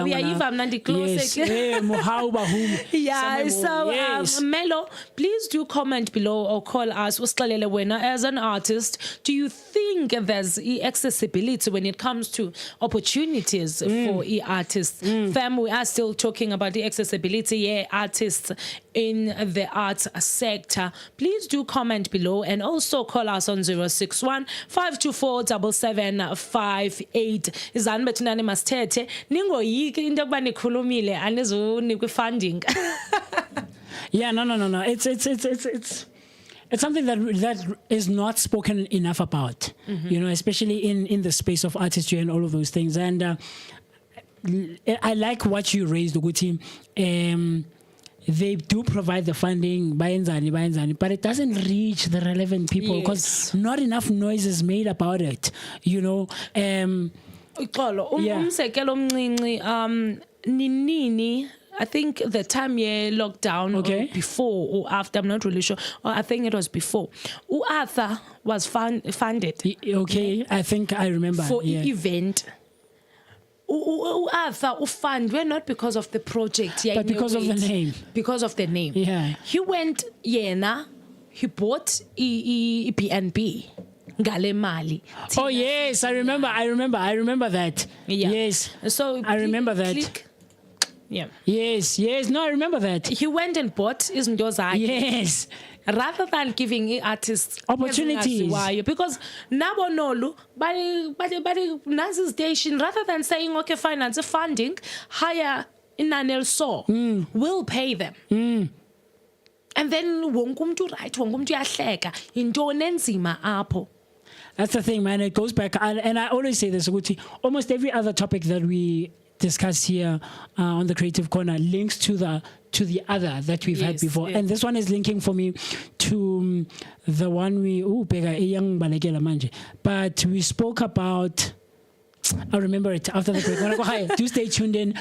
We are even Nandi close. Yes, Mohau Bahumi. Yeah, so yes. Melo, please do comment below or call us. Usixelele wena as an artist, do you think there's accessibility when it comes to opportunities for artists? Fam, we are still talking about the accessibility, artists in the arts sector. Please do comment below and also call us on 061 524 7758. Izani betunani masthethe ningoyiki into yokuba nikhulumile anizunikwe funding. Yeah, no. It's something that is not spoken enough about, especially in the space of artistry and all of those things. And I like what you raised, Uguti. they do provide the funding, but it doesn't reach the relevant people because not enough noise is made about it, you know. Uxolo, umsekelo omncinci ninini, I think the time lockdown or before or after, I'm not really sure. Or I think it was before. Arthur was funded. Okay, I think I remember. For event. Arthur funded not because of the project, but because of the name. Because of the name. Yeah. He went, he bought B&B. Ngale mali. Oh yes, I remember that. Yeah. Yes. So I remember that. Click. Yeah. Yes. No, I remember that. He went and bought his ndoza. Yes. Rather than giving artists opportunities. Because Nabonolu, but Nazi station, rather than saying, okay, finance funding, hire Inanel So, will pay them. And then wonkumtu right, wonkumtu yahleka, into nenzima apho. That's the thing, man. It goes back, and I always say this, Guti, almost every other topic that we discuss here on the Creative Corner links to the other that we've had before. And this one is linking for me to the one but we spoke about, I'll remember it after the break. Do stay tuned in.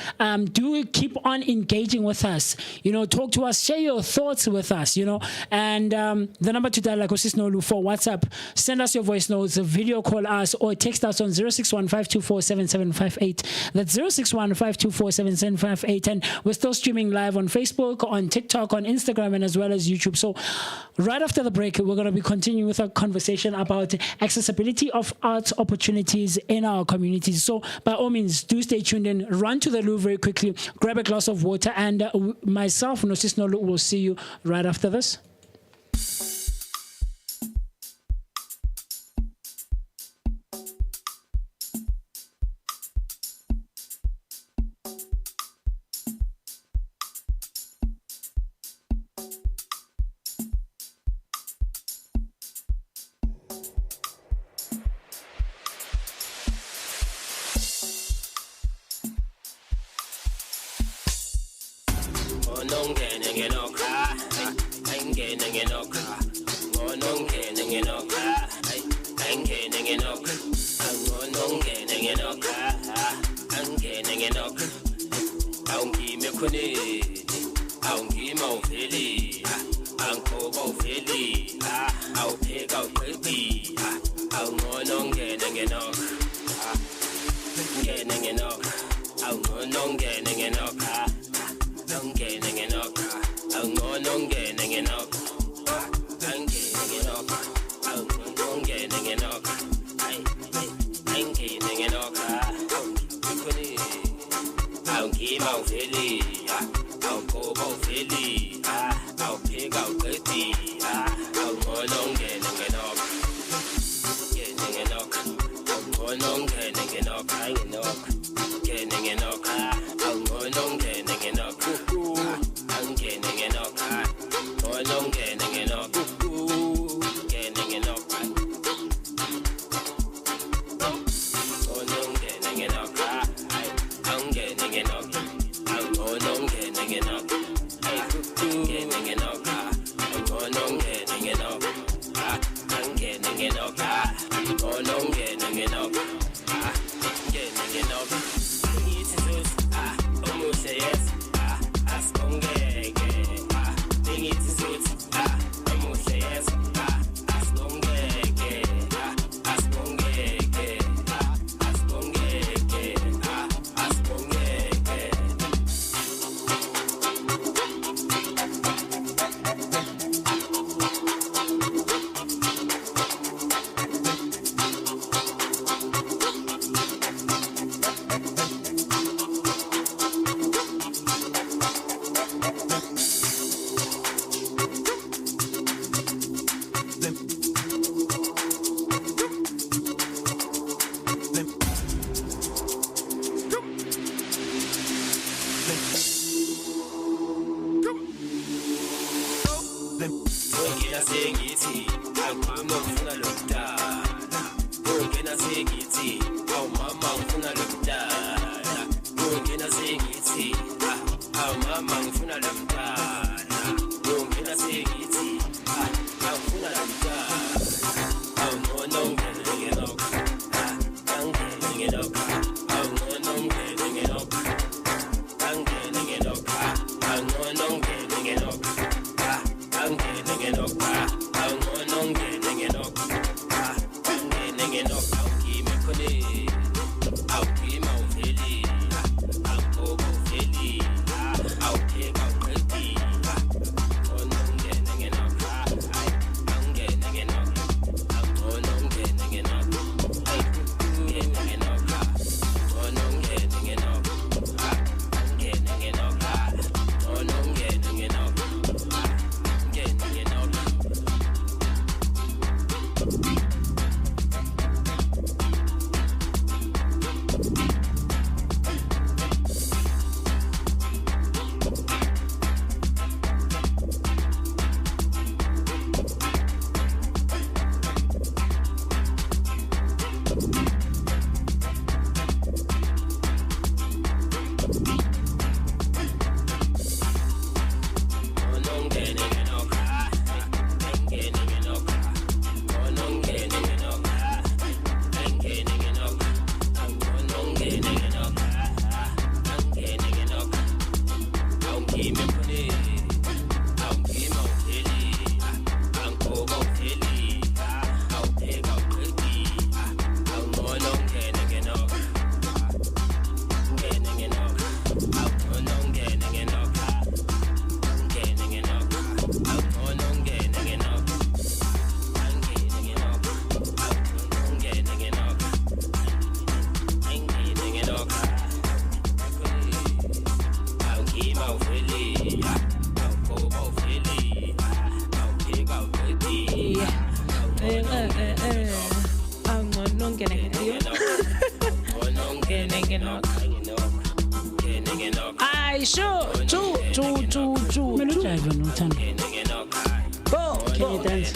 Do keep on engaging with us. You know, talk to us, share your thoughts with us, you know. And the number to dial, like Osis Nolu, for WhatsApp, send us your voice notes, video call us, or text us on 061-524-7758. That's 061-524-7758. And we're still streaming live on Facebook, on TikTok, on Instagram, and as well as YouTube. So right after the break, we're going to be continuing with a conversation about accessibility of arts opportunities in our community. So by all means, do stay tuned in. Run to the loo very quickly, grab a glass of water, and myself, Mmusi Shole, will see you right after this. I sure. Choo. Melo jive Noluthando. Can you dance?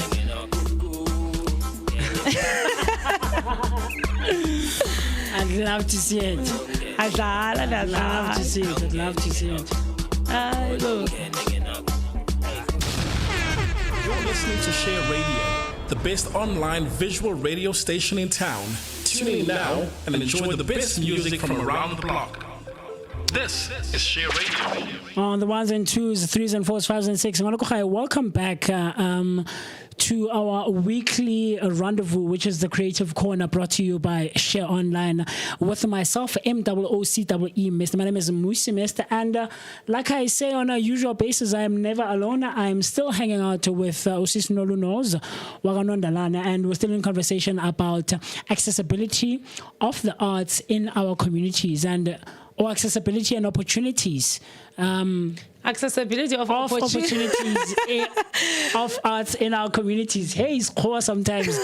I'd love to see it. I'd love to see it. You're listening to Share Radio, the best online visual radio station in town. Tune in now and enjoy the best music from around the block. This is Share Radio. On the ones and twos, threes and fours, fives and six. Welcome back to our weekly rendezvous, which is the Creative Corner, brought to you by Share Online, with myself, MOOCEE, Mr. My name is Mmusi Shole, and like I say on a usual basis, I am never alone. I'm still hanging out with Noluthando Nondalana, and we're still in conversation about accessibility of the arts in our communities or accessibility and opportunities. Accessibility of opportunities of arts in our communities. Hey, it's core sometimes.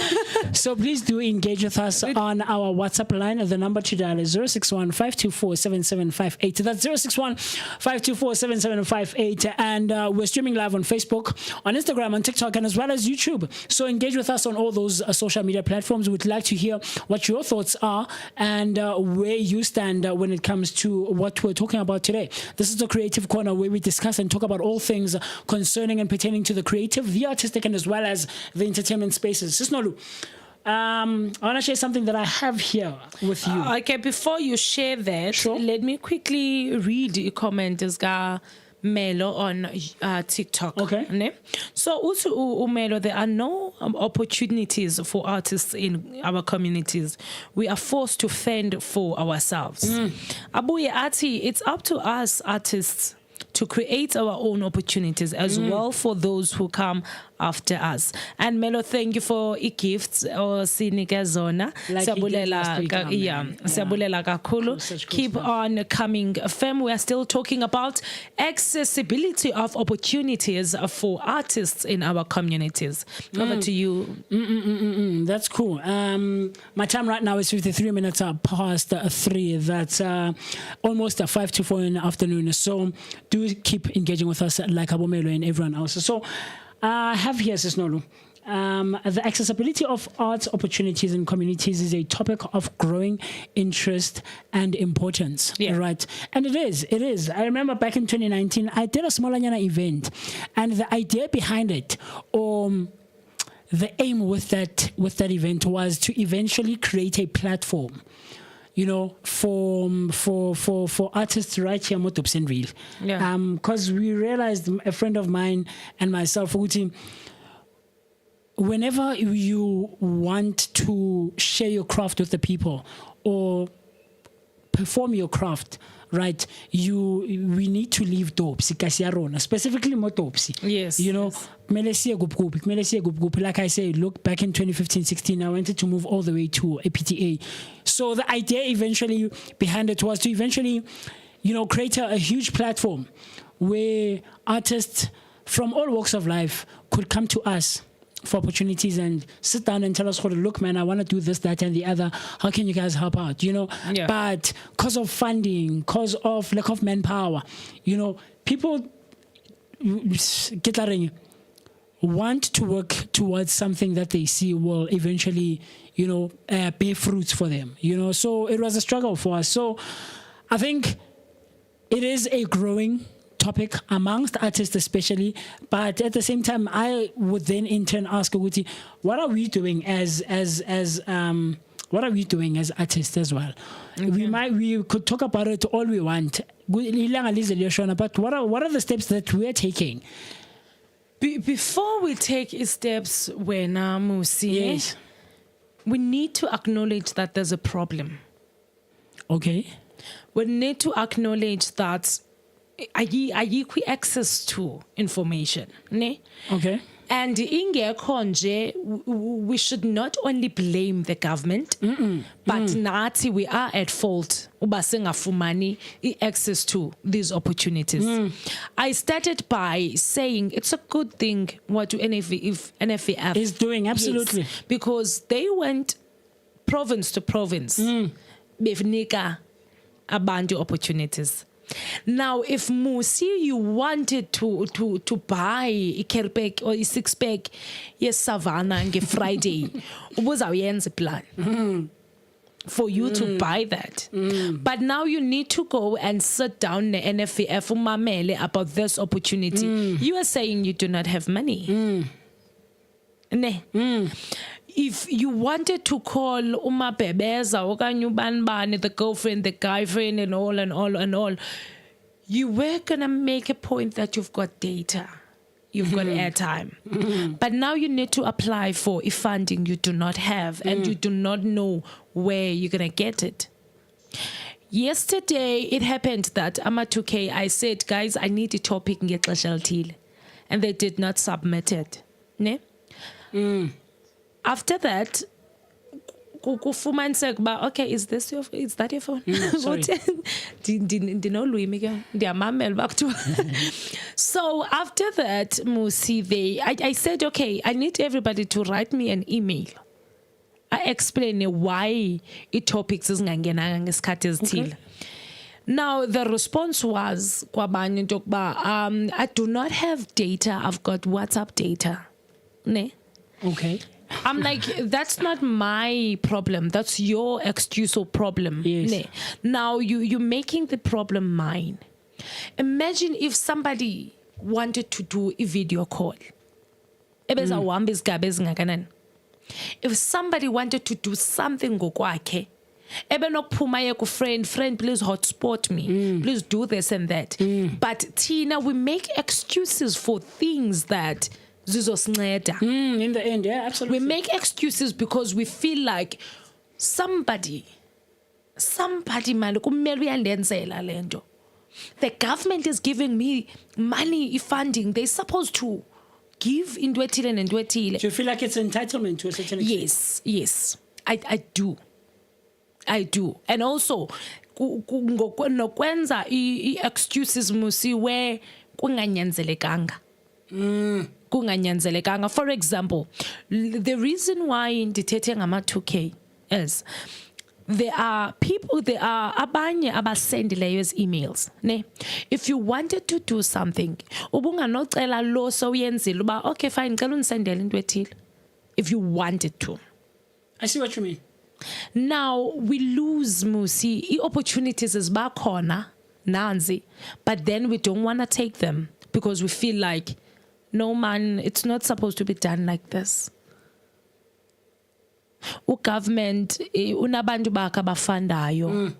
So please do engage with us on our WhatsApp line. The number to dial is 061-524-7758. That's 061-524-7758. And we're streaming live on Facebook, on Instagram, on TikTok, and as well as YouTube. So engage with us on all those social media platforms. We'd like to hear what your thoughts are and where you stand when it comes to what we're talking about today. This is the Creative Corner, where we discuss and talk about all things concerning and pertaining to the creative, the artistic, and as well as the entertainment spaces. Nolu, I want to share something that I have here with you. Okay, before you share that, Sure. Let me quickly read a comment as Melo on TikTok. Okay. Ne? So, Melo, there are no opportunities for artists in our communities. We are forced to fend for ourselves. Abuye Ati, it's up to us artists to create our own opportunities as well for those who come after us. And Melo, thank you for gifts or zona. Sabulela kakhulu. Keep on coming, fam. We are still talking about accessibility of opportunities for artists in our communities. Over to you. That's cool. My time right now is 53 minutes past 3. That's almost 5 to 4 in the afternoon. So do keep engaging with us like Abomelo and everyone else. So I have here, Nolu. The accessibility of arts opportunities in communities is a topic of growing interest and importance. Yeah. Right? And it is. I remember back in 2019, I did a Smallanyana event, and the idea behind it, the aim with that event was to eventually create a platform, for artists right here in Dobsonville. Yeah. Because we realized, a friend of mine and myself, whenever you want to share your craft with the people or perform your craft, right? We need to leave dopes, specifically more dopes. Yes. You know, like I say, look back in 2015-16, I wanted to move all the way to a PTA. So the idea eventually behind it was to eventually, you know, create a huge platform where artists from all walks of life could come to us for opportunities and sit down and tell us, look, man, I want to do this, that, and the other. How can you guys help out? You know, yeah. But because of funding, because of lack of manpower, you know, people want to work towards something that they see will eventually, you know, bear fruits for them. You know, so it was a struggle for us. So I think it is a growing topic amongst artists especially, but at the same time I would then in turn ask Uguti, what are we doing as artists as well? Okay. We could talk about it all we want, but what are the steps that we're taking? Before we take steps, when Mmusi, yes, we need to acknowledge that there's a problem. Okay. We need to acknowledge that ayikho access to information, ne? Okay. And ingekho nje, we should not only blame the government, but nathi we are at fault uba singafumani access to these opportunities. I started by saying it's a good thing what NFVF is doing, absolutely. Yes, because they went province to province, bevnika abantu opportunities. Now, if Mmusi, you wanted to buy a kerpack or a 6-pack, yes, Savannah and Friday, was our plan for you to buy that. But now you need to go and sit down the NFVF umamele about this opportunity. You are saying you do not have money. Ne. If you wanted to call Umabebeza, the girlfriend, the guy friend, and all, you were gonna make a point that you've got data, you've got airtime, but now you need to apply for funding you do not have, and you do not know where you're gonna get it. Yesterday, it happened that Ama 2K, I said, guys, I need a topic and they did not submit it. Ne? After that, okay, is that your phone? Sorry. So after that, Mmusi, I said, okay, I need everybody to write me an email. I explain why it topics is okay. Now the response was, I do not have data, I've got WhatsApp data. Ne? Okay. I'm like, that's not my problem. That's your excuse or problem. Yes. Ne? Now you're making the problem mine. Imagine if somebody wanted to do a video call. If somebody wanted to do something ngokwakhe, friend, please hotspot me. Please do this and that. But Tina, we make excuses for things that in the end, yeah, absolutely. We make excuses because we feel like somebody man, the government is giving me money, funding. They're supposed to give in Dwetile and Dwetile. Do you feel like it's entitlement to a certain extent? Yes. I do. And also, nokwenza excuses Mmusi where kunganyanzelekanga. For example, the reason why ndithethe ngama 2K is there are abanye abasendileyo emails, ne? If you wanted to do something, ubunganocela lo so yenzile uba okay fine ngicela unisendele into ethile. If you wanted to. I see what you mean. Now we lose Mmusi opportunities ezibakhona nanzi, but then we don't want to take them because we feel like no man, it's not supposed to be done like this. Government unabantu bakhe abafandayo.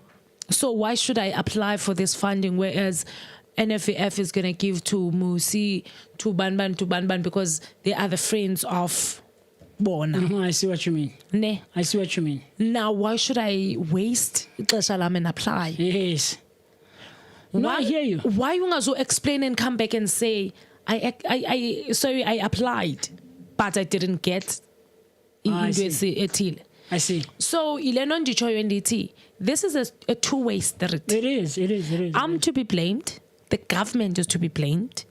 So why should I apply for this funding whereas NFVF is going to give to Mmusi, to Banban because they are the friends of ukubona. I see what you mean. Ne. I see what you mean. Now why should I waste ixesha lami and apply? Yes. No, I hear you. Why ungazo explain and come back and say I applied but I didn't get I see. into ethile. I see. So ileno ndichoyo ndithi this is a two-way street. It is. I'm to be blamed. The government is to be blamed.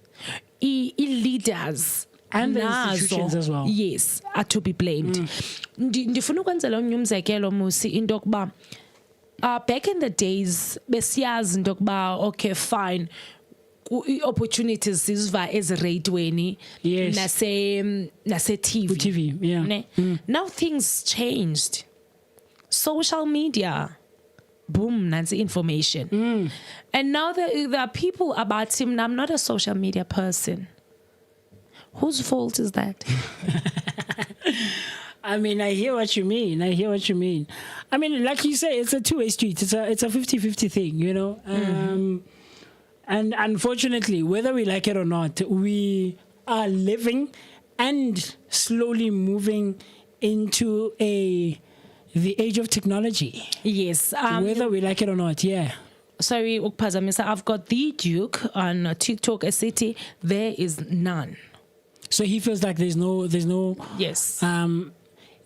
Leaders and the nazo, institutions as well. Yes, are to be blamed. Ndifuna ukwenzela omnye umzekelo Mmusi into yokuba back in the days besiyazi into yokuba okay fine opportunities ziziva eziratweni Yes. nase TV. Yeah. Ne? Now things changed. Social media, boom, that's information. And now there are people about him. I'm not a social media person. Whose fault is that? I mean, I hear what you mean. I mean, like you say, it's a two-way street. It's a 50-50 thing, you know. And unfortunately, whether we like it or not, we are living and slowly moving into the age of technology. Yes. Whether we like it or not, yeah. Sorry, ukphazamisa. I've got the Duke on TikTok, a city. There is none. So he feels like there's no Yes.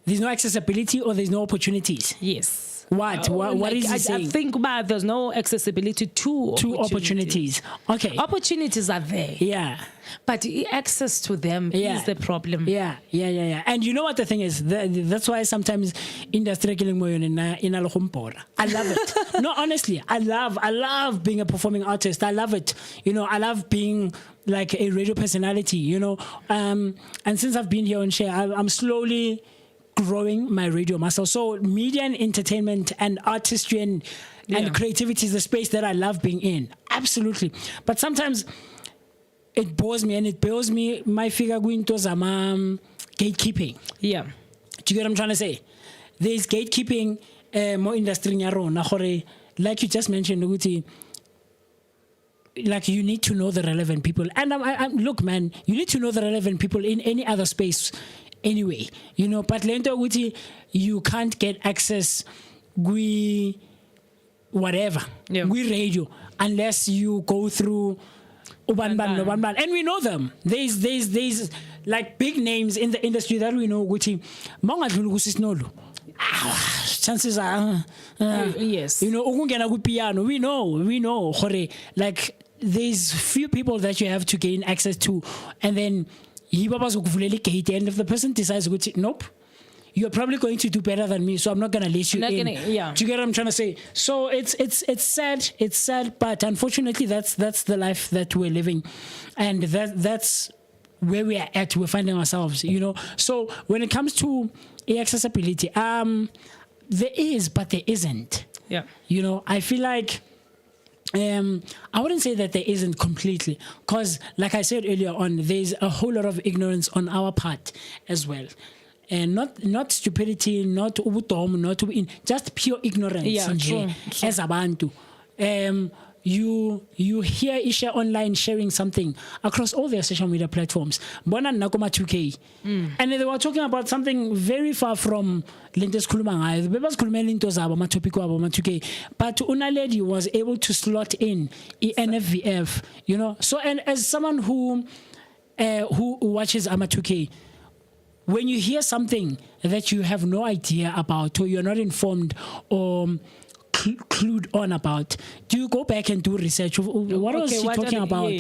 there's no accessibility or there's no opportunities. Yes. What is he saying? I think about there's no accessibility to opportunities. Okay. Opportunities are there. Yeah. But access to them is the problem. Yeah. And you know what the thing is? That's why sometimes industry killing I love it. No, honestly, I love being a performing artist. I love it. You know, I love being like a radio personality, you know. And since I've been here on Share, I'm slowly growing my radio muscle. So media and entertainment and artistry and creativity is the space that I love being in. Absolutely. But sometimes it bores me and it builds me my figure going to gatekeeping. Yeah. Do you get what I'm trying to say? There's gatekeeping more industry like you just mentioned, like you need to know the relevant people. And look, man, you need to know the relevant people in any other space anyway, you know, but you can't get access with whatever, with radio, unless you go through Uban. And we know them. There's like big names in the industry that we know. Chances are, yes, you know, piano. We know, like there's few people that you have to gain access to, and then and if the person decides, nope, you're probably going to do better than me, so I'm not gonna let you in. Do you get what I'm trying to say? So it's sad, but unfortunately that's the life that we're living, and that's where we are at. We're finding ourselves, you know. So when it comes to accessibility, there is, but there isn't. Yeah, you know, I feel like. I wouldn't say that there isn't completely, because like I said earlier on, there's a whole lot of ignorance on our part as well, and not stupidity, not ubudom, just pure ignorance. Yeah, true. As abantu, you hear Isha online sharing something across all their social media platforms. Bona nakoma 2K, and they were talking about something very far from Lintes Kulumanga. Bebas Kulumeli Ntozaba Matopiko Aboma 2K, but una lady was able to slot in NFVF, you know. So, and as someone who watches Ama 2K, when you hear something that you have no idea about, or you're not informed or clued on about, do you go back and do research? What was she talking about?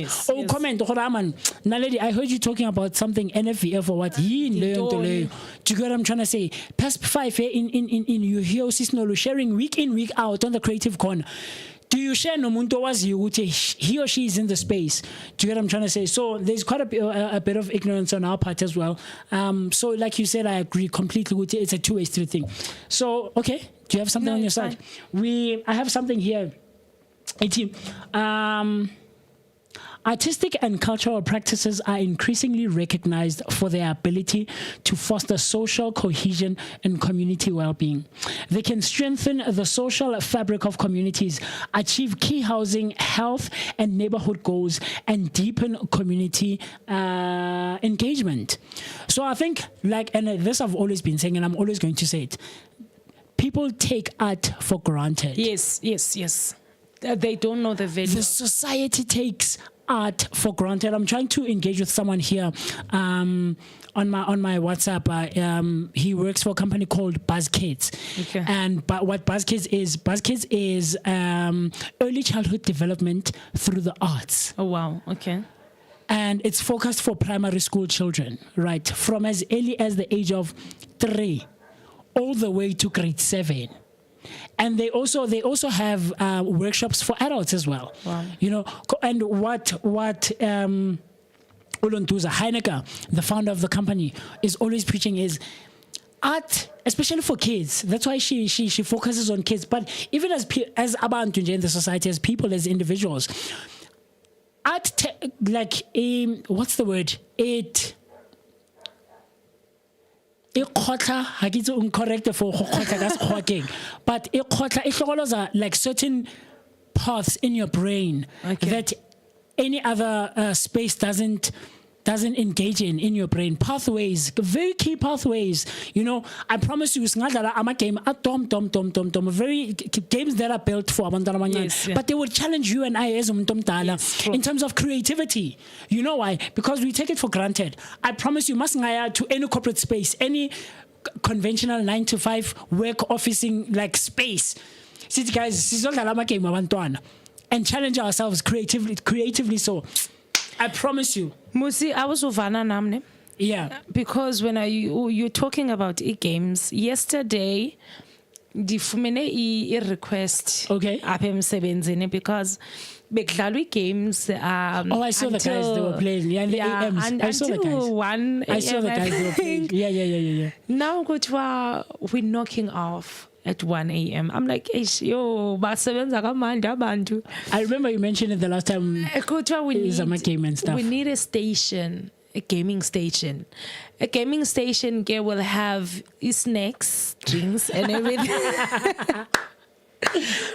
Comment, Naledi, I heard you talking about something NFVF or what? Do you get what I'm trying to say? Past 5 in you hear Nolu sharing week in, week out on the Creative Corner. Do you share no muntu wazi he or she is in the space? Do you get what I'm trying to say? So there's quite a bit of ignorance on our part as well. So like you said, I agree completely with it. It's a two-way street thing. So, okay. Do you have something on your side? I have something here. Hey team. I Artistic and cultural practices are increasingly recognized for their ability to foster social cohesion and community well-being. They can strengthen the social fabric of communities, achieve key housing, health, and neighborhood goals, and deepen community engagement. So I think, and this I've always been saying, and I'm always going to say it, people take art for granted. Yes. They don't know the value. The society takes art for granted. I'm trying to engage with someone here on my WhatsApp. He works for a company called BuzzKids. Okay. But what BuzzKids is early childhood development through the arts. Oh wow. Okay. And it's focused for primary school children, right? From as early as the age of 3 all the way to grade 7. And they also have workshops for adults as well. Wow. And what Ulontuza Heineke, the founder of the company, is always preaching is art, especially for kids. That's why she focuses on kids. But even as abantu in the society, as people, as individuals, art, what's the word? I get incorrect for but like certain paths in your brain that any other space doesn't engage in your brain. Pathways, very key pathways. I promise you, I'm a game at very games that are built for but they will challenge you and I as in terms of creativity. You know why? Because we take it for granted. I promise you, must to any corporate space, any conventional 9-to-5 work officing space. See, guys, and challenge ourselves creatively. So I promise you. Mmusi, I was Uvana Namne. Yeah. Because when you're talking about e-games, yesterday, the request. Okay. Because bekudlalwa games. I saw the guys they were playing. Yeah, the AMs. And I saw the guys. 1 I saw the guys they were playing. Yeah. Now, we're knocking off at 1 a.m. I'm like, yo, I remember you mentioned it the last time. We need a station, a gaming station. A gaming station will have snacks, drinks, and everything.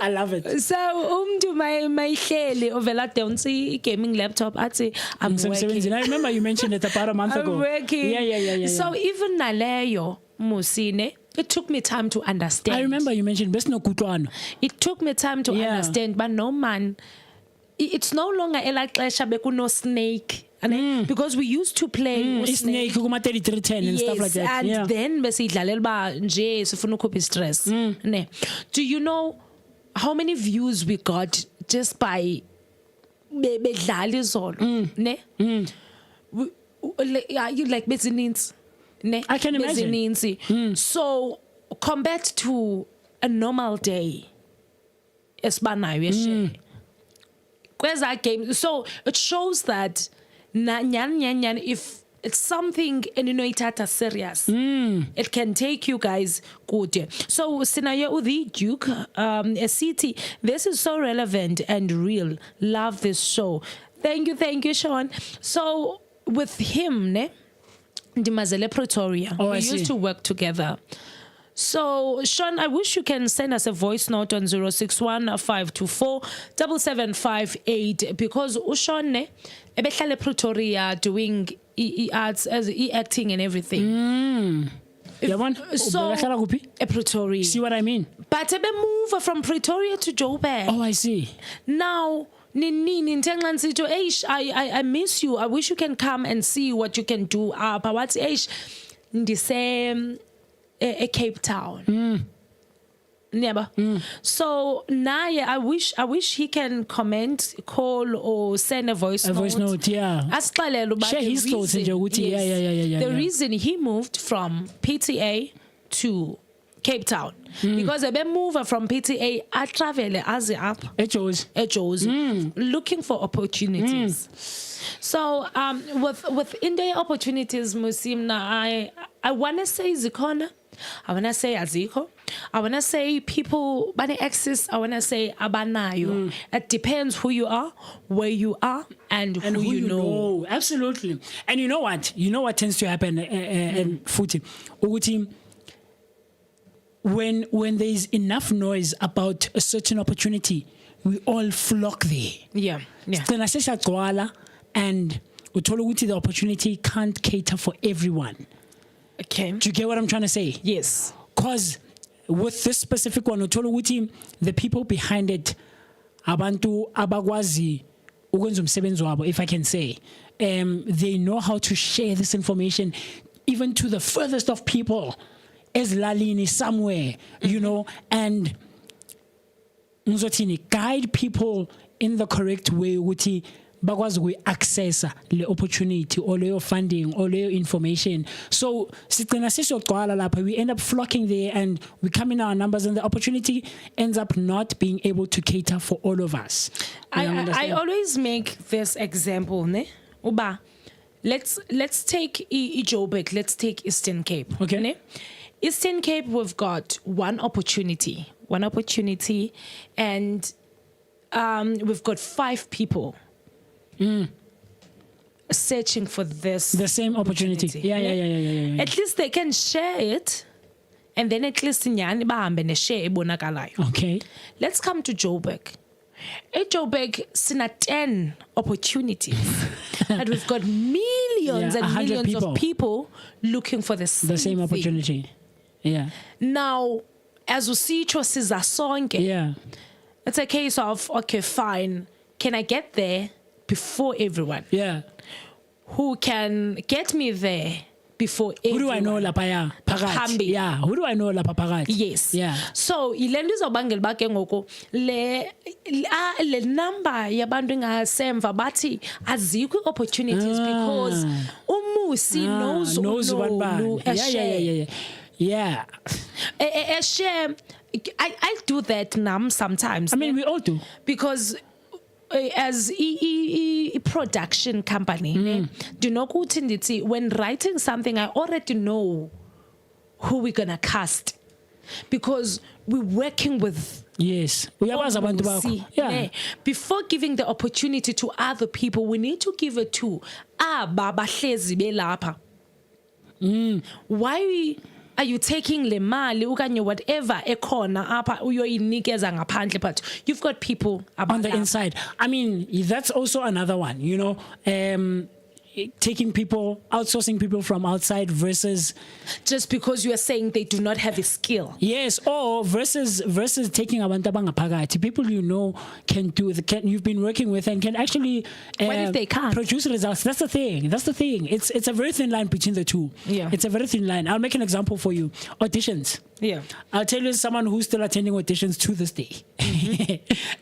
I love it. So, my ovela don't see gaming laptop. I'd say I'm working. I remember you mentioned it about a month ago. I'm working. Yeah. So even naleyo Musine, it took me time to understand. I remember you mentioned it took me time to understand, but no man, it's no longer no snake. Because we used to play snake 3310 and stuff like that. And then besidlalela nje sifuna ukhupha stress. Do you know how many views we got just by bedlala izolo? You like bezinins? I can imagine. So compared to a normal day, where's that game? So it shows that if it's something and it's serious, it can take you guys good. So Sinaya Udi Duke, a city, this is so relevant and real. Love this show. Thank you, Sean. So with him, Ndimazele Pretoria. We used to work together. So, Sean, I wish you can send us a voice note on 061-524-7758 because Sean, ebehlale Pretoria doing arts as acting and everything. So, Pretoria. See what I mean? But ebe move from Pretoria to Joburg. Oh, I see. Now, I miss you. I wish you can come and see what you can do. But what's the same Cape Town? Never. So now, I wish he can comment, call, or send a voice note. A voice note, yeah. Share his thoughts in Djibouti. Yeah. The reason he moved from PTA to Cape Town because I move from PTA, I travel as up looking for opportunities. So with India opportunities, Musim, I want to say Zikona, I want to say aziko. I want to say people bani access. I want to say abanayo. It depends who you are, where you are, and who you know. Absolutely. And you know what? You know what tends to happen, and Futi, Uguti, when there is enough noise about a certain opportunity, we all flock there. Yeah. And the opportunity can't cater for everyone. Okay. Do you get what I'm trying to say? Yes. Because with this specific one, the people behind it, abantu abakwazi ukwenza umsebenzi wabo, if I can say, they know how to share this information even to the furthest of people, as lalini somewhere, you know, and guide people in the correct way. Uti bakwazi we access the opportunity or the funding or the information. So we end up flocking there and we come in our numbers, and the opportunity ends up not being able to cater for all of us. I always make this example, ne? Uba, let's take Joburg, let's take Eastern Cape. Okay. Ne? Eastern Cape, we've got one opportunity, and we've got 5 people searching for the same opportunity. Yeah. At least they can share it, and then at least nyani bahambe ne share ebonakalayo. Okay. Let's come to Joburg. At Joburg, sina 10 opportunities, and we've got millions and millions of people looking for the same opportunity. Yeah. Now, as we see choices are sonke, it's a case of, okay, fine, can I get there before everyone? Yeah. Who can get me there before everyone? Who do I know lapaya? Pakati. Yeah. Who do I know lapapagati? Yes. Yeah. So ilendo izobangela ba ke ngoko le number yabantu ngasemva bathi azikho opportunities because Mmusi knows one. Yeah. Share. I do that sometimes. I mean, we all do. Because as a production company, do you know when writing something, I already know who we're gonna cast because we're working with. Yes, we are Mmusi. Yeah. Before giving the opportunity to other people, we need to give it to Baba hlezi belapha. Why are you taking le mali ukanye whatever ekhona apha uyoyinikeza ngaphandle, but you've got people on the inside? I mean, that's also another one, you know, outsourcing people from outside versus just because you are saying they do not have a skill. Yes, or versus taking abantu abangaphakathi, people you know you've been working with and can actually what if they can't produce results? That's the thing. It's a very thin line between the two. Yeah, it's a very thin line. I'll make an example for you. Auditions. Yeah, I'll tell you someone who's still attending auditions to this day.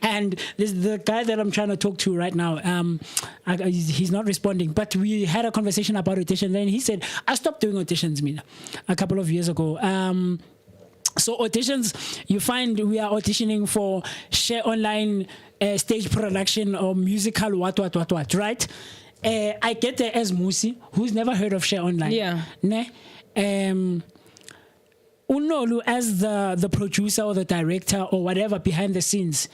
And there's the guy that I'm trying to talk to right now. He's not responding, but we had a conversation about auditions, and he said, I stopped doing auditions, a couple of years ago. So auditions, you find we are auditioning for share online stage production or musical what, right? I get there as Mmusi, who's never heard of share online. Yeah. Unolu, as the producer or the director or whatever behind the scenes,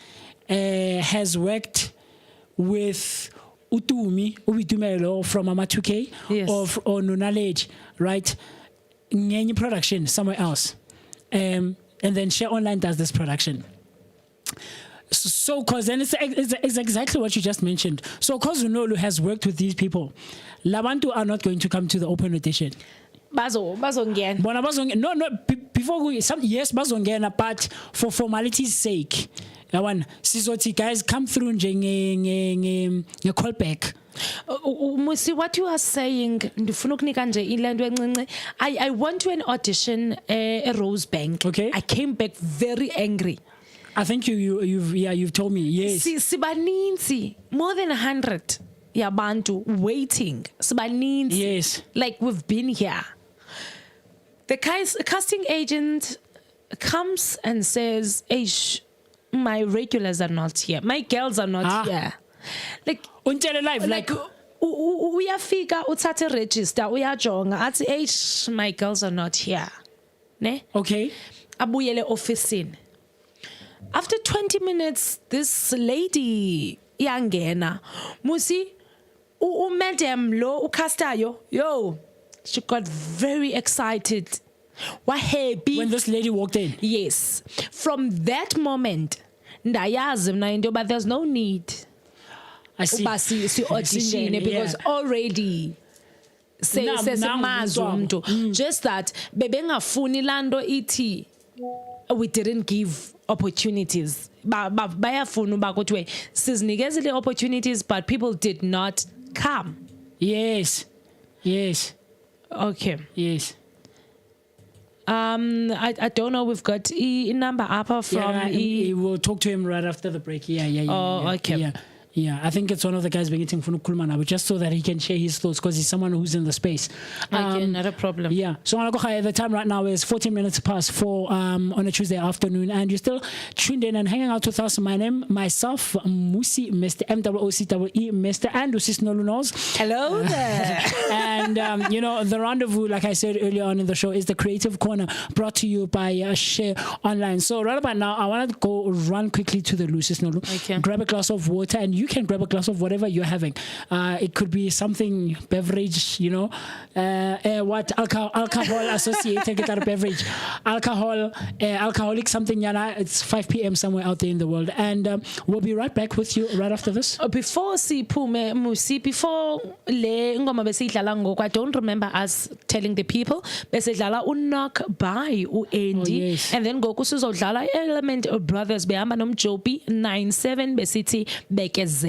has worked with Utumi from Mama 2K, yes, or Nonalage, right? Ngenye production somewhere else, and then Share Online does this production. So, cause then it's exactly what you just mentioned. So, cause Unolu has worked with these people, Labantu are not going to come to the open audition. Bazongena. No. Before yes, bazongena, but for formality's sake, Sizoti guys come through nje callback. Mmusi, what you are saying, I went to an audition at Rosebank. Okay. I came back very angry. I think you've told me, yes. Sibaninzi, more than 100 yabantu waiting. Sibaninzi. Yes. Like we've been here. The casting agent comes and says, my regulars are not here. My girls are not here. Like, live, like uyafika uthathe register uyajonga athi my girls are not here. ne? Okay. Abuyele officeini. After 20 minutes, this lady yangena. Mmusi, madam lo ukastayo, yo, she got very excited. Wa happy. When this lady walked in. Yes. From that moment, ndayazi mna into, but there's no need. I see. Uba si audition because already sesimazi umuntu. Just that bebengafuni lando iti. We didn't give opportunities. Bayafuna uba kuthiwe sizinikezile opportunities, but people did not come. Yes. Yes. Okay. Yes. I don't know. We've got a number up from We'll talk to him right after the break. Yeah. Oh, okay. Yeah, I think it's one of the guys beginning from Kulmana, just so that he can share his thoughts because he's someone who's in the space. Okay, not a problem. Yeah. So the time right now is 14 minutes past 4 on a Tuesday afternoon, and you're still tuned in and hanging out with us. My name, myself, Mmusi, Mr. MOOCEE, Mr. and Sis Nolunos. Hello there. And the rendezvous, like I said earlier on in the show, is the Creative Corner, brought to you by Share Online. So right about now, I want to go run quickly to the Lucis Nolu. Okay. Grab a glass of water, and you can grab a glass of whatever you're having. It could be something beverage, alcohol associated with that beverage, alcoholic something. It's 5 p.m. somewhere out there in the world, and we'll be right back with you right after this. Before siphume Mmusi, before le ngoma besiyidlala ngoku, I don't remember us telling the people besidlala uNock by uAndy, yes. and then ngoku sizodlala Element Brothers behamba nomJopi 97 besithi bekezela.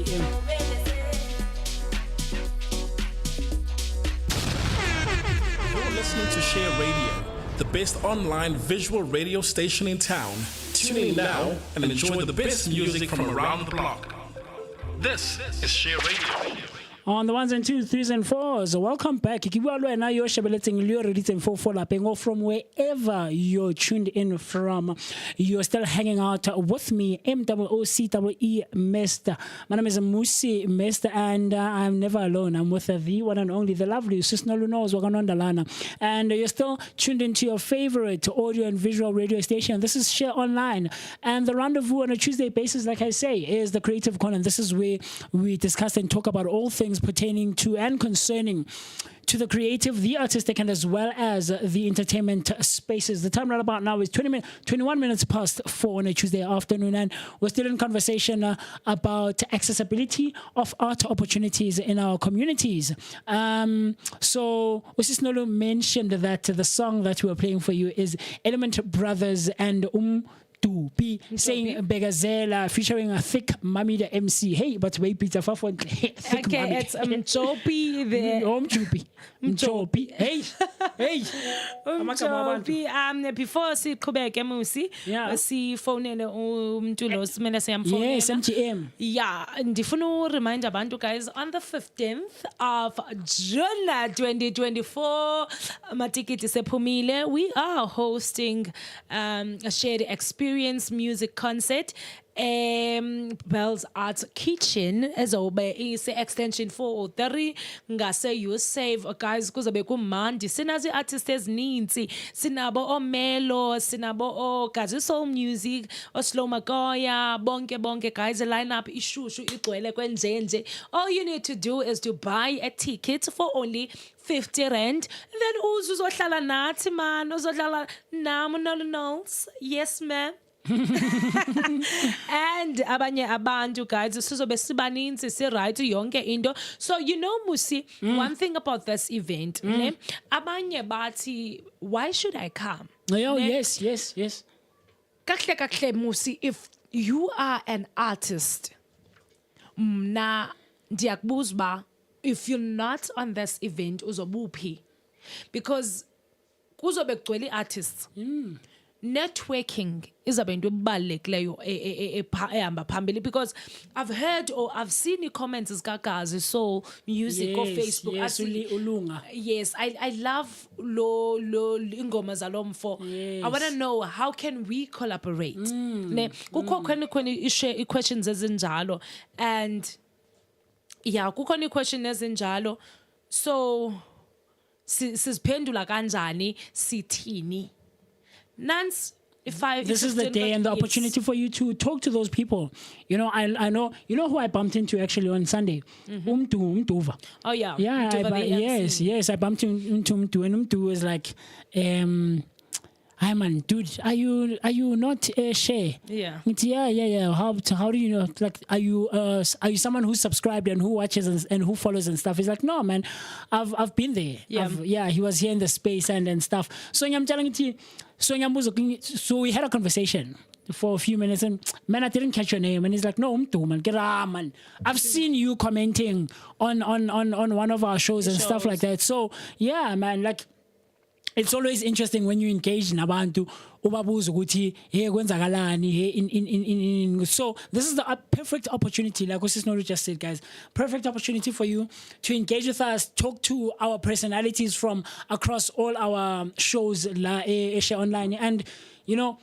2 p.m. You're listening to Share Radio, the best online visual radio station in town. Tune in now and enjoy the best music from around the block. This is Share Radio. On the ones and twos, threes and fours, welcome back. Now you're from wherever you're tuned in from. You're still hanging out with me, MOOCEE Mr. My name is Mmusi Mr. and I'm never alone. I'm with the one and only, the lovely Noluthando Nondalana. And you're still tuned into your favorite audio and visual radio station. This is Share Online. And the rendezvous on a Tuesday basis, like I say, is the Creative Corner. This is where we discuss and talk about all things pertaining to and concerning to the creative, the artistic, and as well as the entertainment spaces. The time right about now is 21 minutes past 4 on a Tuesday afternoon, and we're still in conversation about accessibility of art opportunities in our communities. So Mrs. Nolu mentioned that the song that we were playing for you is Element Brothers and Tupi saying Begazela featuring a thick mommy the MC. Hey, but wait, Peter Fafon. Okay, it's Mchopi the Mchopi. Hey. Mchopi. Before si kubeke Mmusi, si phone umtulo simele siyamphone. Yes, MTM. Yeah, ndifuna remind abantu guys on the 15th of June 2024 matikiti sephumile, we are hosting a shared experience music concert. Bell's Arts Kitchen ezobe is extension 403 ngase you save guys kuzobe kumandi sinazi artists ezininzi sinabo omelo sinabo o Gazi Soul Music o Slow Magoya bonke guys, the lineup ishushu igcwele kwenjenje. All you need to do is to buy a ticket for only 50 rand, then uzohlala nathi man, uzohlala nami Noluthando. Yes ma'am. And abanye abantu guys sizobe sibaninzi si right yonke into. So you know Mmusi, one thing about this event, ne? Abanye bathi, why should I come? Oh, yes. Kahle Mmusi, if you are an artist, na ndiyakubuzba, if you're not on this event uzobuphi, because kuzobe kugcwele artists. Networking is into ebalulekileyo ehamba phambili, because I've heard or I've seen the comments Gazi Soul Music or Facebook. Yes, I love lo ingoma zalomfo. I want to know how can we collaborate. Ne kukho khona share questions ezinjalo, and yeah kukho question ezinjalo, so siziphendula kanjani sithini. Nance, this is the day and the opportunity for you to talk to those people. You know, I know, you know who I bumped into actually on Sunday? Umtuva. Oh yeah. Yeah, yes, I bumped into Umtu, and Umtu was like, hi man, dude, are you not Share? Yeah. Yeah. How do you know? Like, are you someone who's subscribed and who watches and who follows and stuff? He's like, no man, I've been there. Yeah. He was here in the space and stuff. So I'm telling you, so we had a conversation for a few minutes, and man, I didn't catch your name, and he's like, no, man, I've seen you commenting on one of our shows and stuff like that. So yeah, man, like, it's always interesting when you engage nabantu ubabuza ukuthi hey kwenzakalani in so this is the perfect opportunity, like Mrs. Nolu just said, guys, perfect opportunity for you to engage with us, talk to our personalities from across all our shows la Share Online, and you know,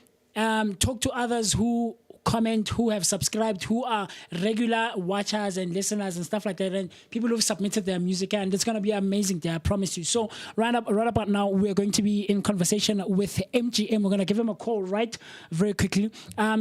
talk to others who comment, who have subscribed, who are regular watchers and listeners and stuff like that, and people who've submitted their music, and it's going to be amazing there, I promise you. So right about now, we're going to be in conversation with MGM. We're going to give him a call right very quickly,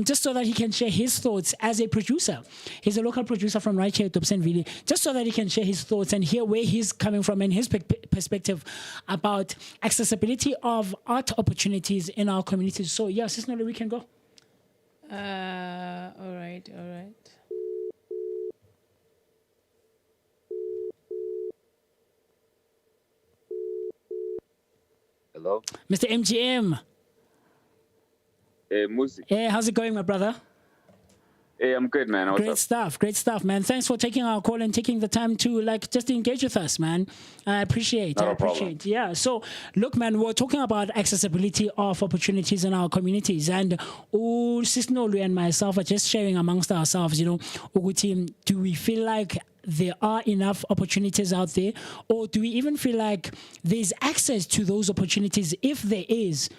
just so that he can share his thoughts as a producer. He's a local producer from right here at Dobsonville, just so that he can share his thoughts and hear where he's coming from and his perspective about accessibility of art opportunities in our communities. So yeah, Sister Nolu, we can go. All right. Hello? Mr. MGM. Hey, Mmusi. Hey, how's it going, my brother? Hey, I'm good, man. What's up? Great stuff, man. Thanks for taking our call and taking the time to just engage with us, man. I appreciate. Not a problem. Yeah. So, look, man, we're talking about accessibility of opportunities in our communities, and Sis Nolu and myself are just sharing amongst ourselves. Uguti, do we feel like there are enough opportunities out there, or do we even feel like there's access to those opportunities if there is?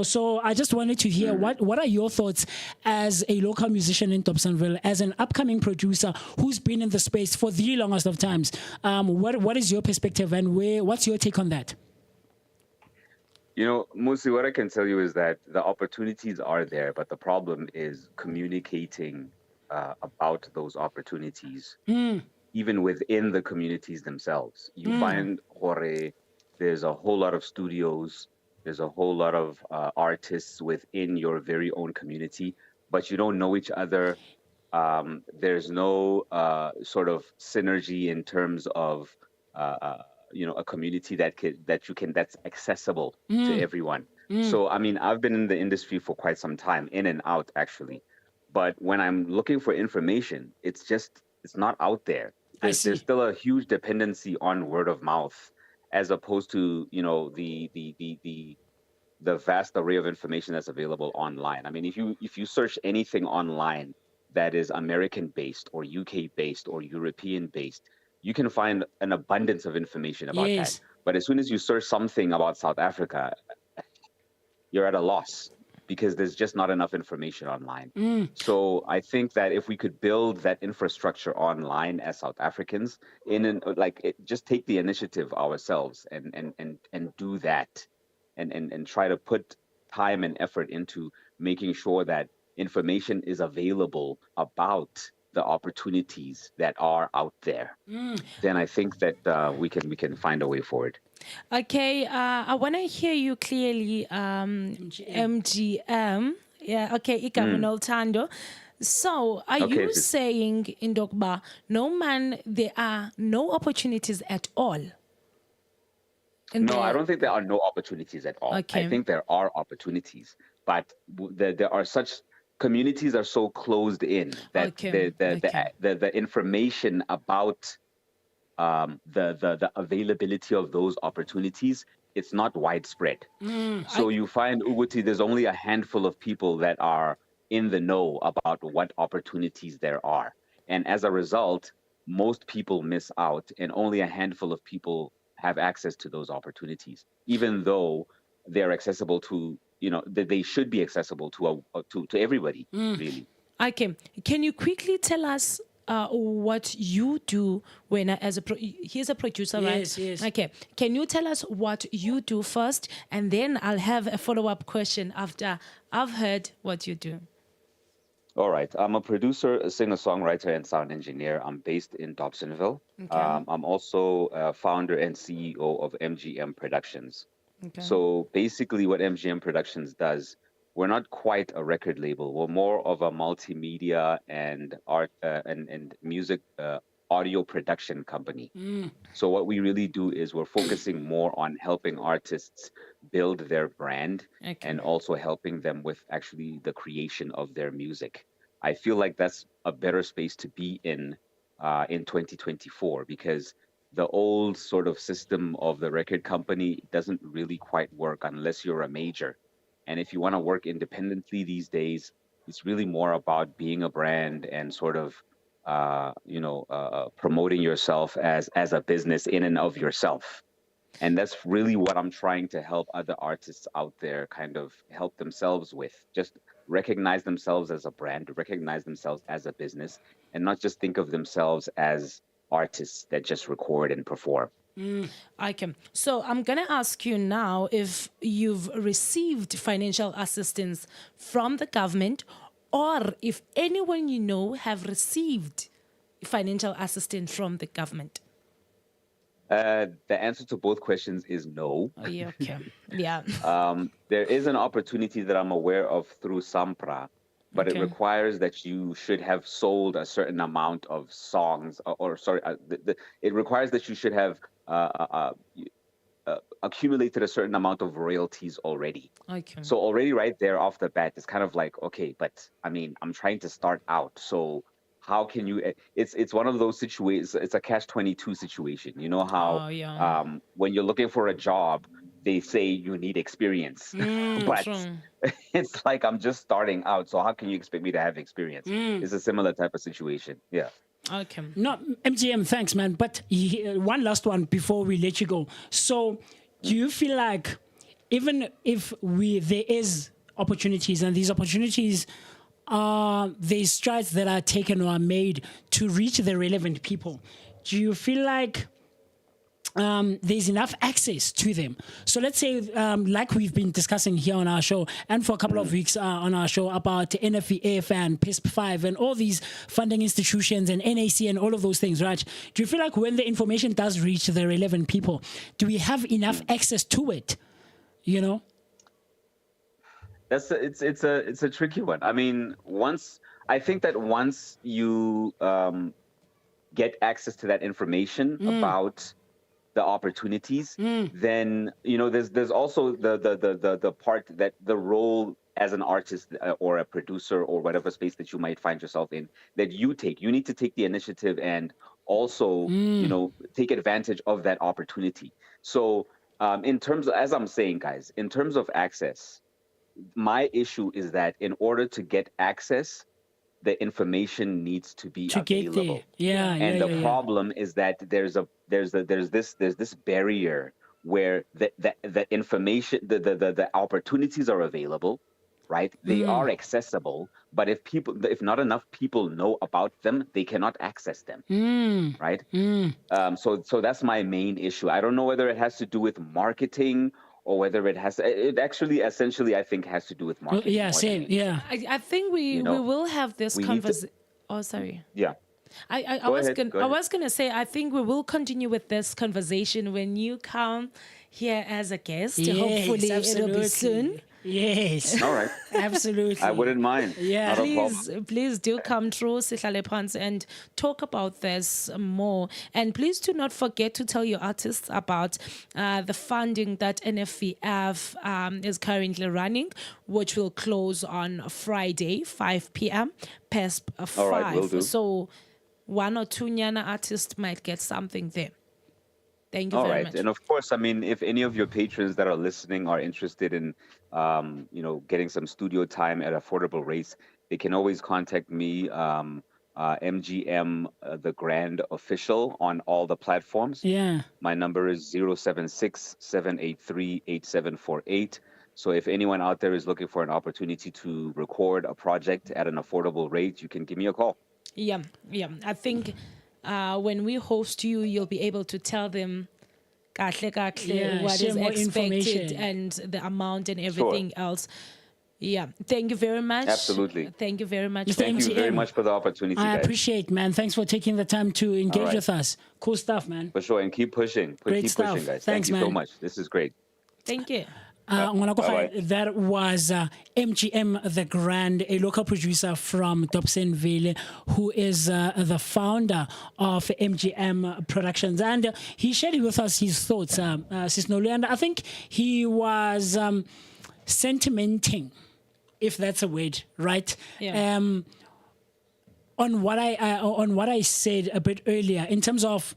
So I just wanted to hear what are your thoughts as a local musician in Dobsonville, as an upcoming producer who's been in the space for the longest of times. What is your perspective, and what's your take on that? Mmusi, what I can tell you is that the opportunities are there, but the problem is communicating about those opportunities. Even within the communities themselves. You find there's a whole lot of studios, there's a whole lot of artists within your very own community, but you don't know each other. There's no sort of synergy in terms of a community that's accessible to everyone. So I mean, I've been in the industry for quite some time, in and out actually. But when I'm looking for information, it's not out there. There's still a huge dependency on word of mouth, as opposed to the vast array of information that's available online. I mean, if you search anything online that is American based or UK based or European based, you can find an abundance of information about that. But as soon as you search something about South Africa, you're at a loss, because there's just not enough information online. So I think that if we could build that infrastructure online as South Africans, just take the initiative ourselves and do that, and try to put time and effort into making sure that information is available about the opportunities that are out there, then I think that we can find a way forward. Okay, I want to hear you clearly, MGM. Yeah, okay, Noluthando. So, are you saying in Dokba, there are no opportunities at all? No, I don't think there are no opportunities at all. Okay. I think there are opportunities, but there are such communities are so closed in that the information about the availability of those opportunities, it's not widespread. So you find, Uguti, there's only a handful of people that are in the know about what opportunities there are. And as a result, most people miss out, and only a handful of people have access to those opportunities, even though they're accessible to, that they should be accessible to everybody, really. Okay. Can you quickly tell us what you do when he's a producer, right? Yes. Okay. Can you tell us what you do first, and then I'll have a follow-up question after I've heard what you do. All right. I'm a producer, a singer-songwriter, and sound engineer. I'm based in Dobsonville. Okay. I'm also founder and CEO of MGM Productions. Okay. So basically what MGM Productions does, we're not quite a record label. We're more of a multimedia and art and music audio production company. So what we really do is we're focusing more on helping artists build their brand, and also helping them with actually the creation of their music. I feel like that's a better space to be in 2024, because the old sort of system of the record company doesn't really quite work unless you're a major. And if you want to work independently these days, it's really more about being a brand and sort of, promoting yourself as a business in and of yourself. And that's really what I'm trying to help other artists out there kind of help themselves with. Just recognize themselves as a brand, recognize themselves as a business, and not just think of themselves as artists that just record and perform. Okay. So I'm going to ask you now if you've received financial assistance from the government, or if anyone you know have received financial assistance from the government. The answer to both questions is no. Yeah, okay. Yeah. There is an opportunity that I'm aware of through Sampra, but it requires that you should have sold a certain amount of songs, it requires that you should have accumulated a certain amount of royalties already. Okay. So already right there off the bat, it's kind of like, okay, but I mean, I'm trying to start out. So how can you, it's one of those situations, it's a catch-22 situation. You know how when you're looking for a job, they say you need experience, but it's like, I'm just starting out. So how can you expect me to have experience? It's a similar type of situation. Yeah. Okay. No, MGM, thanks, man. But one last one before we let you go. So, do you feel like even if there is opportunities, and these opportunities there's strides that are taken or are made to reach the relevant people, do you feel like there's enough access to them? So let's say, like we've been discussing here on our show, and for a couple of weeks on our show about NFEF and PISP5 and all these funding institutions and NAC and all of those things, right? Do you feel like when the information does reach the relevant people, do we have enough access to it? You know? It's a tricky one. I mean, once you get access to that information about the opportunities, then there's also the part that the role as an artist or a producer or whatever space that you might find yourself in, that you need to take the initiative and also take advantage of that opportunity. So in terms of, as I'm saying, guys, in terms of access, my issue is that in order to get access, the information needs to be available. And the problem is that there's this barrier where the information, the opportunities are available, right? They are accessible, but if not enough people know about them, they cannot access them, right? So that's my main issue. I don't know whether it has to do with marketing or whether it actually essentially I think has to do with marketing. Yeah, same. Yeah. I think we will have this conversation. Oh, sorry. Yeah. I was gonna say, I think we will continue with this conversation when you come here as a guest. Yes, hopefully absolutely. it'll be soon. Yes. All right. Absolutely. I wouldn't mind. Yeah. Please do come through Sihlale Phansi and talk about this more. And please do not forget to tell your artists about the funding that NFEF is currently running, which will close on Friday, 5 p.m. PESP 5. All right, will do. So one or two Nyana artists might get something there. Thank you very much. And of course, I mean, if any of your patrons that are listening are interested in, getting some studio time at affordable rates, they can always contact me, MGM, the Grand Official, on all the platforms. Yeah. My number is 076-783-8748. So if anyone out there is looking for an opportunity to record a project at an affordable rate, you can give me a call. Yeah. I think when we host you, you'll be able to tell them what is expected and the amount and everything else. Yeah. Thank you very much. Absolutely. Thank you very much. Thank you very much for the opportunity, I guys. appreciate, man. Thanks for taking the time to engage with us. Cool stuff, man. For sure. And keep pushing. Keep stuff. pushing, guys. Thanks, Thank you so man. much. This is great. Thank you. That was MGM the Grand, a local producer from Dobsonville, who is the founder of MGM Productions, and he shared with us his thoughts, Sis Noluthando. I think he was sentimenting, if that's a word, right? Yeah. On what I said a bit earlier, in terms of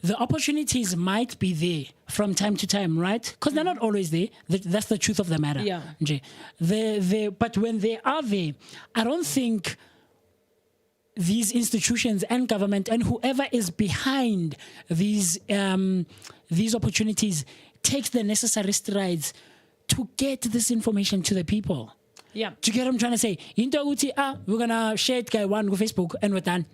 the opportunities might be there from time to time, right? Because they're not always there. That's the truth of the matter. Yeah. But when they are there, I don't think these institutions and government and whoever is behind these opportunities takes the necessary strides to get this information to the people. Yeah. Do you get what I'm trying to say? We're gonna share it guy one on Facebook and we're done.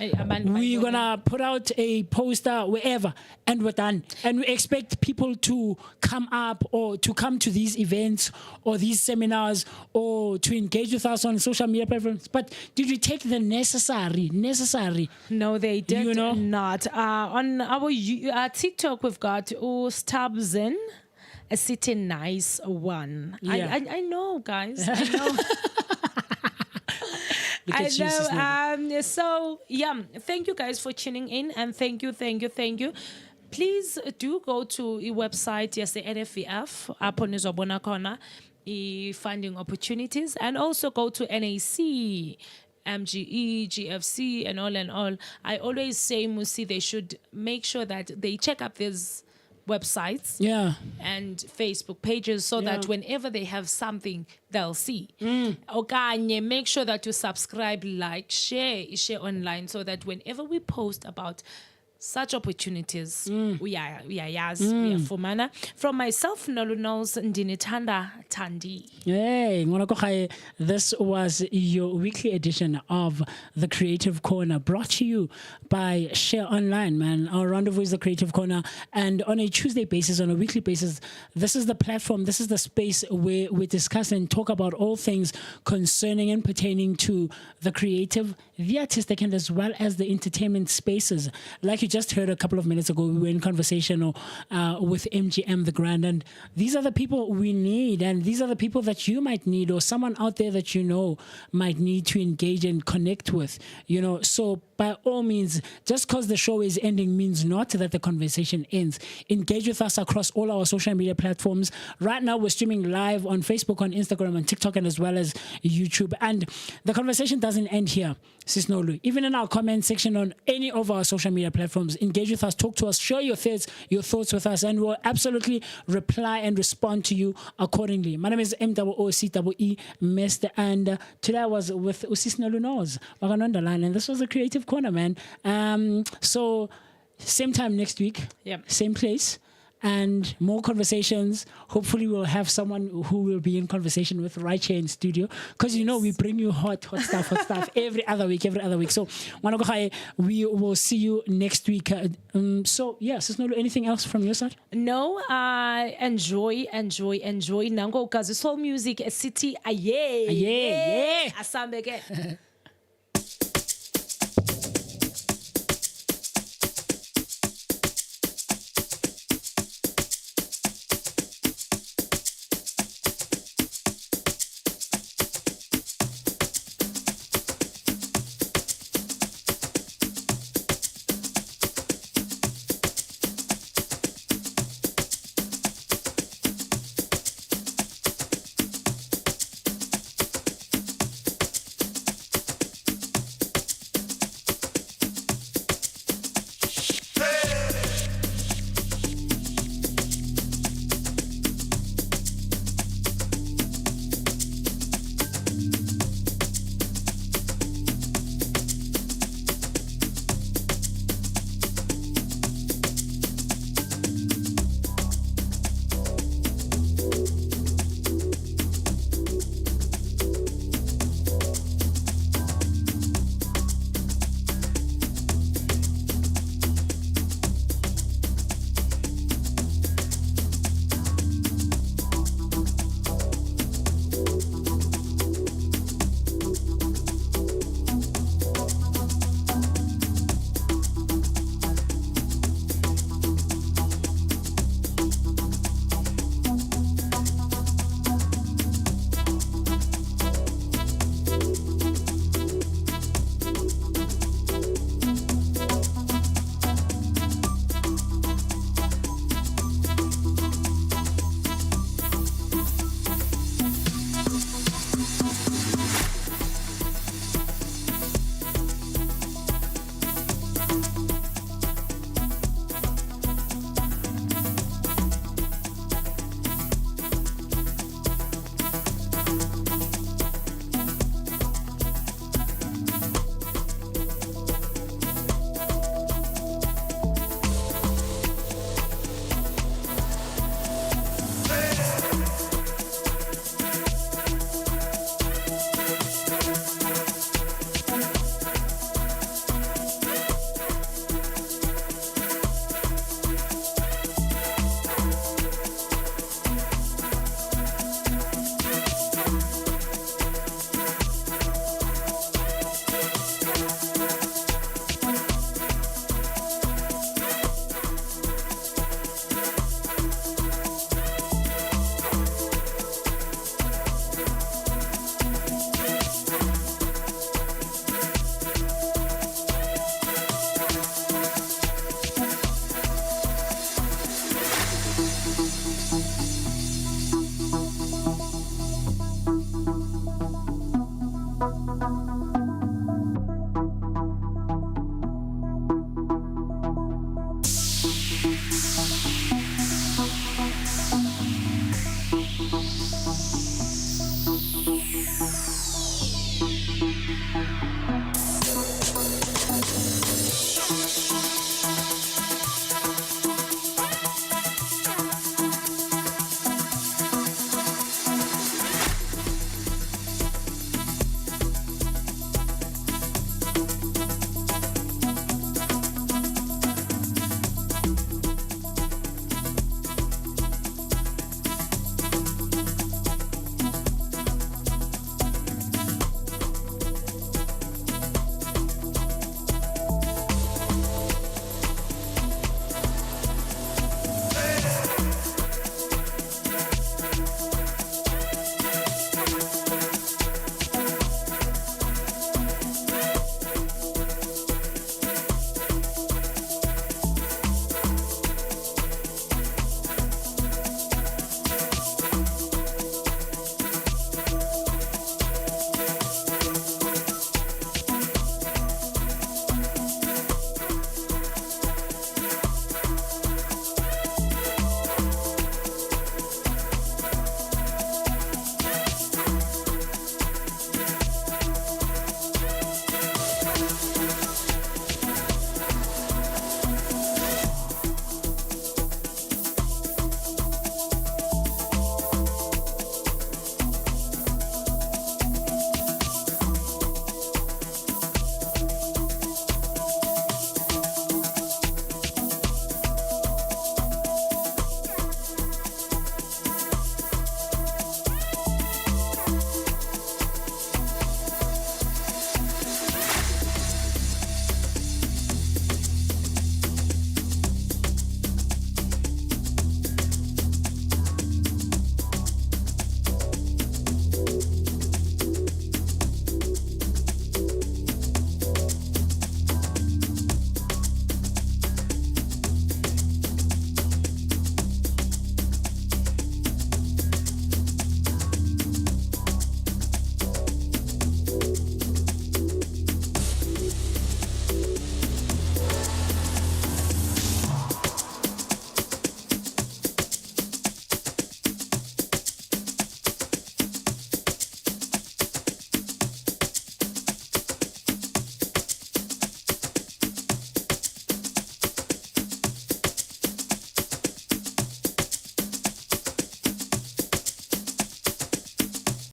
We're gonna put out a poster wherever and we're done, and we expect people to come up or to come to these events or these seminars or to engage with us on social media platforms. But did we take the necessary? No, they did You know? not. On our TikTok, we've got Stabzen, a city nice one. Yeah. I know, guys. I know. I know. So yeah, thank you guys for tuning in, and thank you. please do go to the website, yes, the NFVF, apho nizobona khona funding opportunities, and also go to NAC, MGE, GFC, and all. I always say, Mmusi, they should make sure that they check up these websites and Facebook pages so that whenever they have something, they'll see. Okay, make sure that you subscribe, like, share online so that whenever we post about such opportunities, we are fumana. From myself, Noluthando Nondalana. Hey, this was your weekly edition of the Creative Corner, brought to you by Share Online, man. Our rendezvous is the Creative Corner, and on a Tuesday basis, on a weekly basis, this is the platform, this is the space where we discuss and talk about all things concerning and pertaining to the creative, the artistic, and as well as the entertainment spaces. Like you just heard a couple of minutes ago, we were in conversation with MGM the Grand, and these are the people we need, and these are the people that you might need, or someone out there that you know might need to engage and connect with, so by all means, just because the show is ending means not that the conversation ends. Engage with us across all our social media platforms. Right now we're streaming live on Facebook, on Instagram, on TikTok, and as well as YouTube, and the conversation doesn't end here, Sis Nolu. Even in our comment section on any of our social media platforms, engage with us, talk to us, share your thoughts with us, and we'll absolutely reply and respond to you accordingly. My name is MOOCEE Mr. And today I was with Sis Noluthando Nondalana, and this was a Creative Corner, man. So same time next week, same place, and more conversations. Hopefully we'll have someone who will be in conversation with right here in studio, because we bring you hot stuff every other week. So we will see you next week. So Sis Nolu, anything else from your side? No, enjoy nango kazi soul music city aye yeah asambeke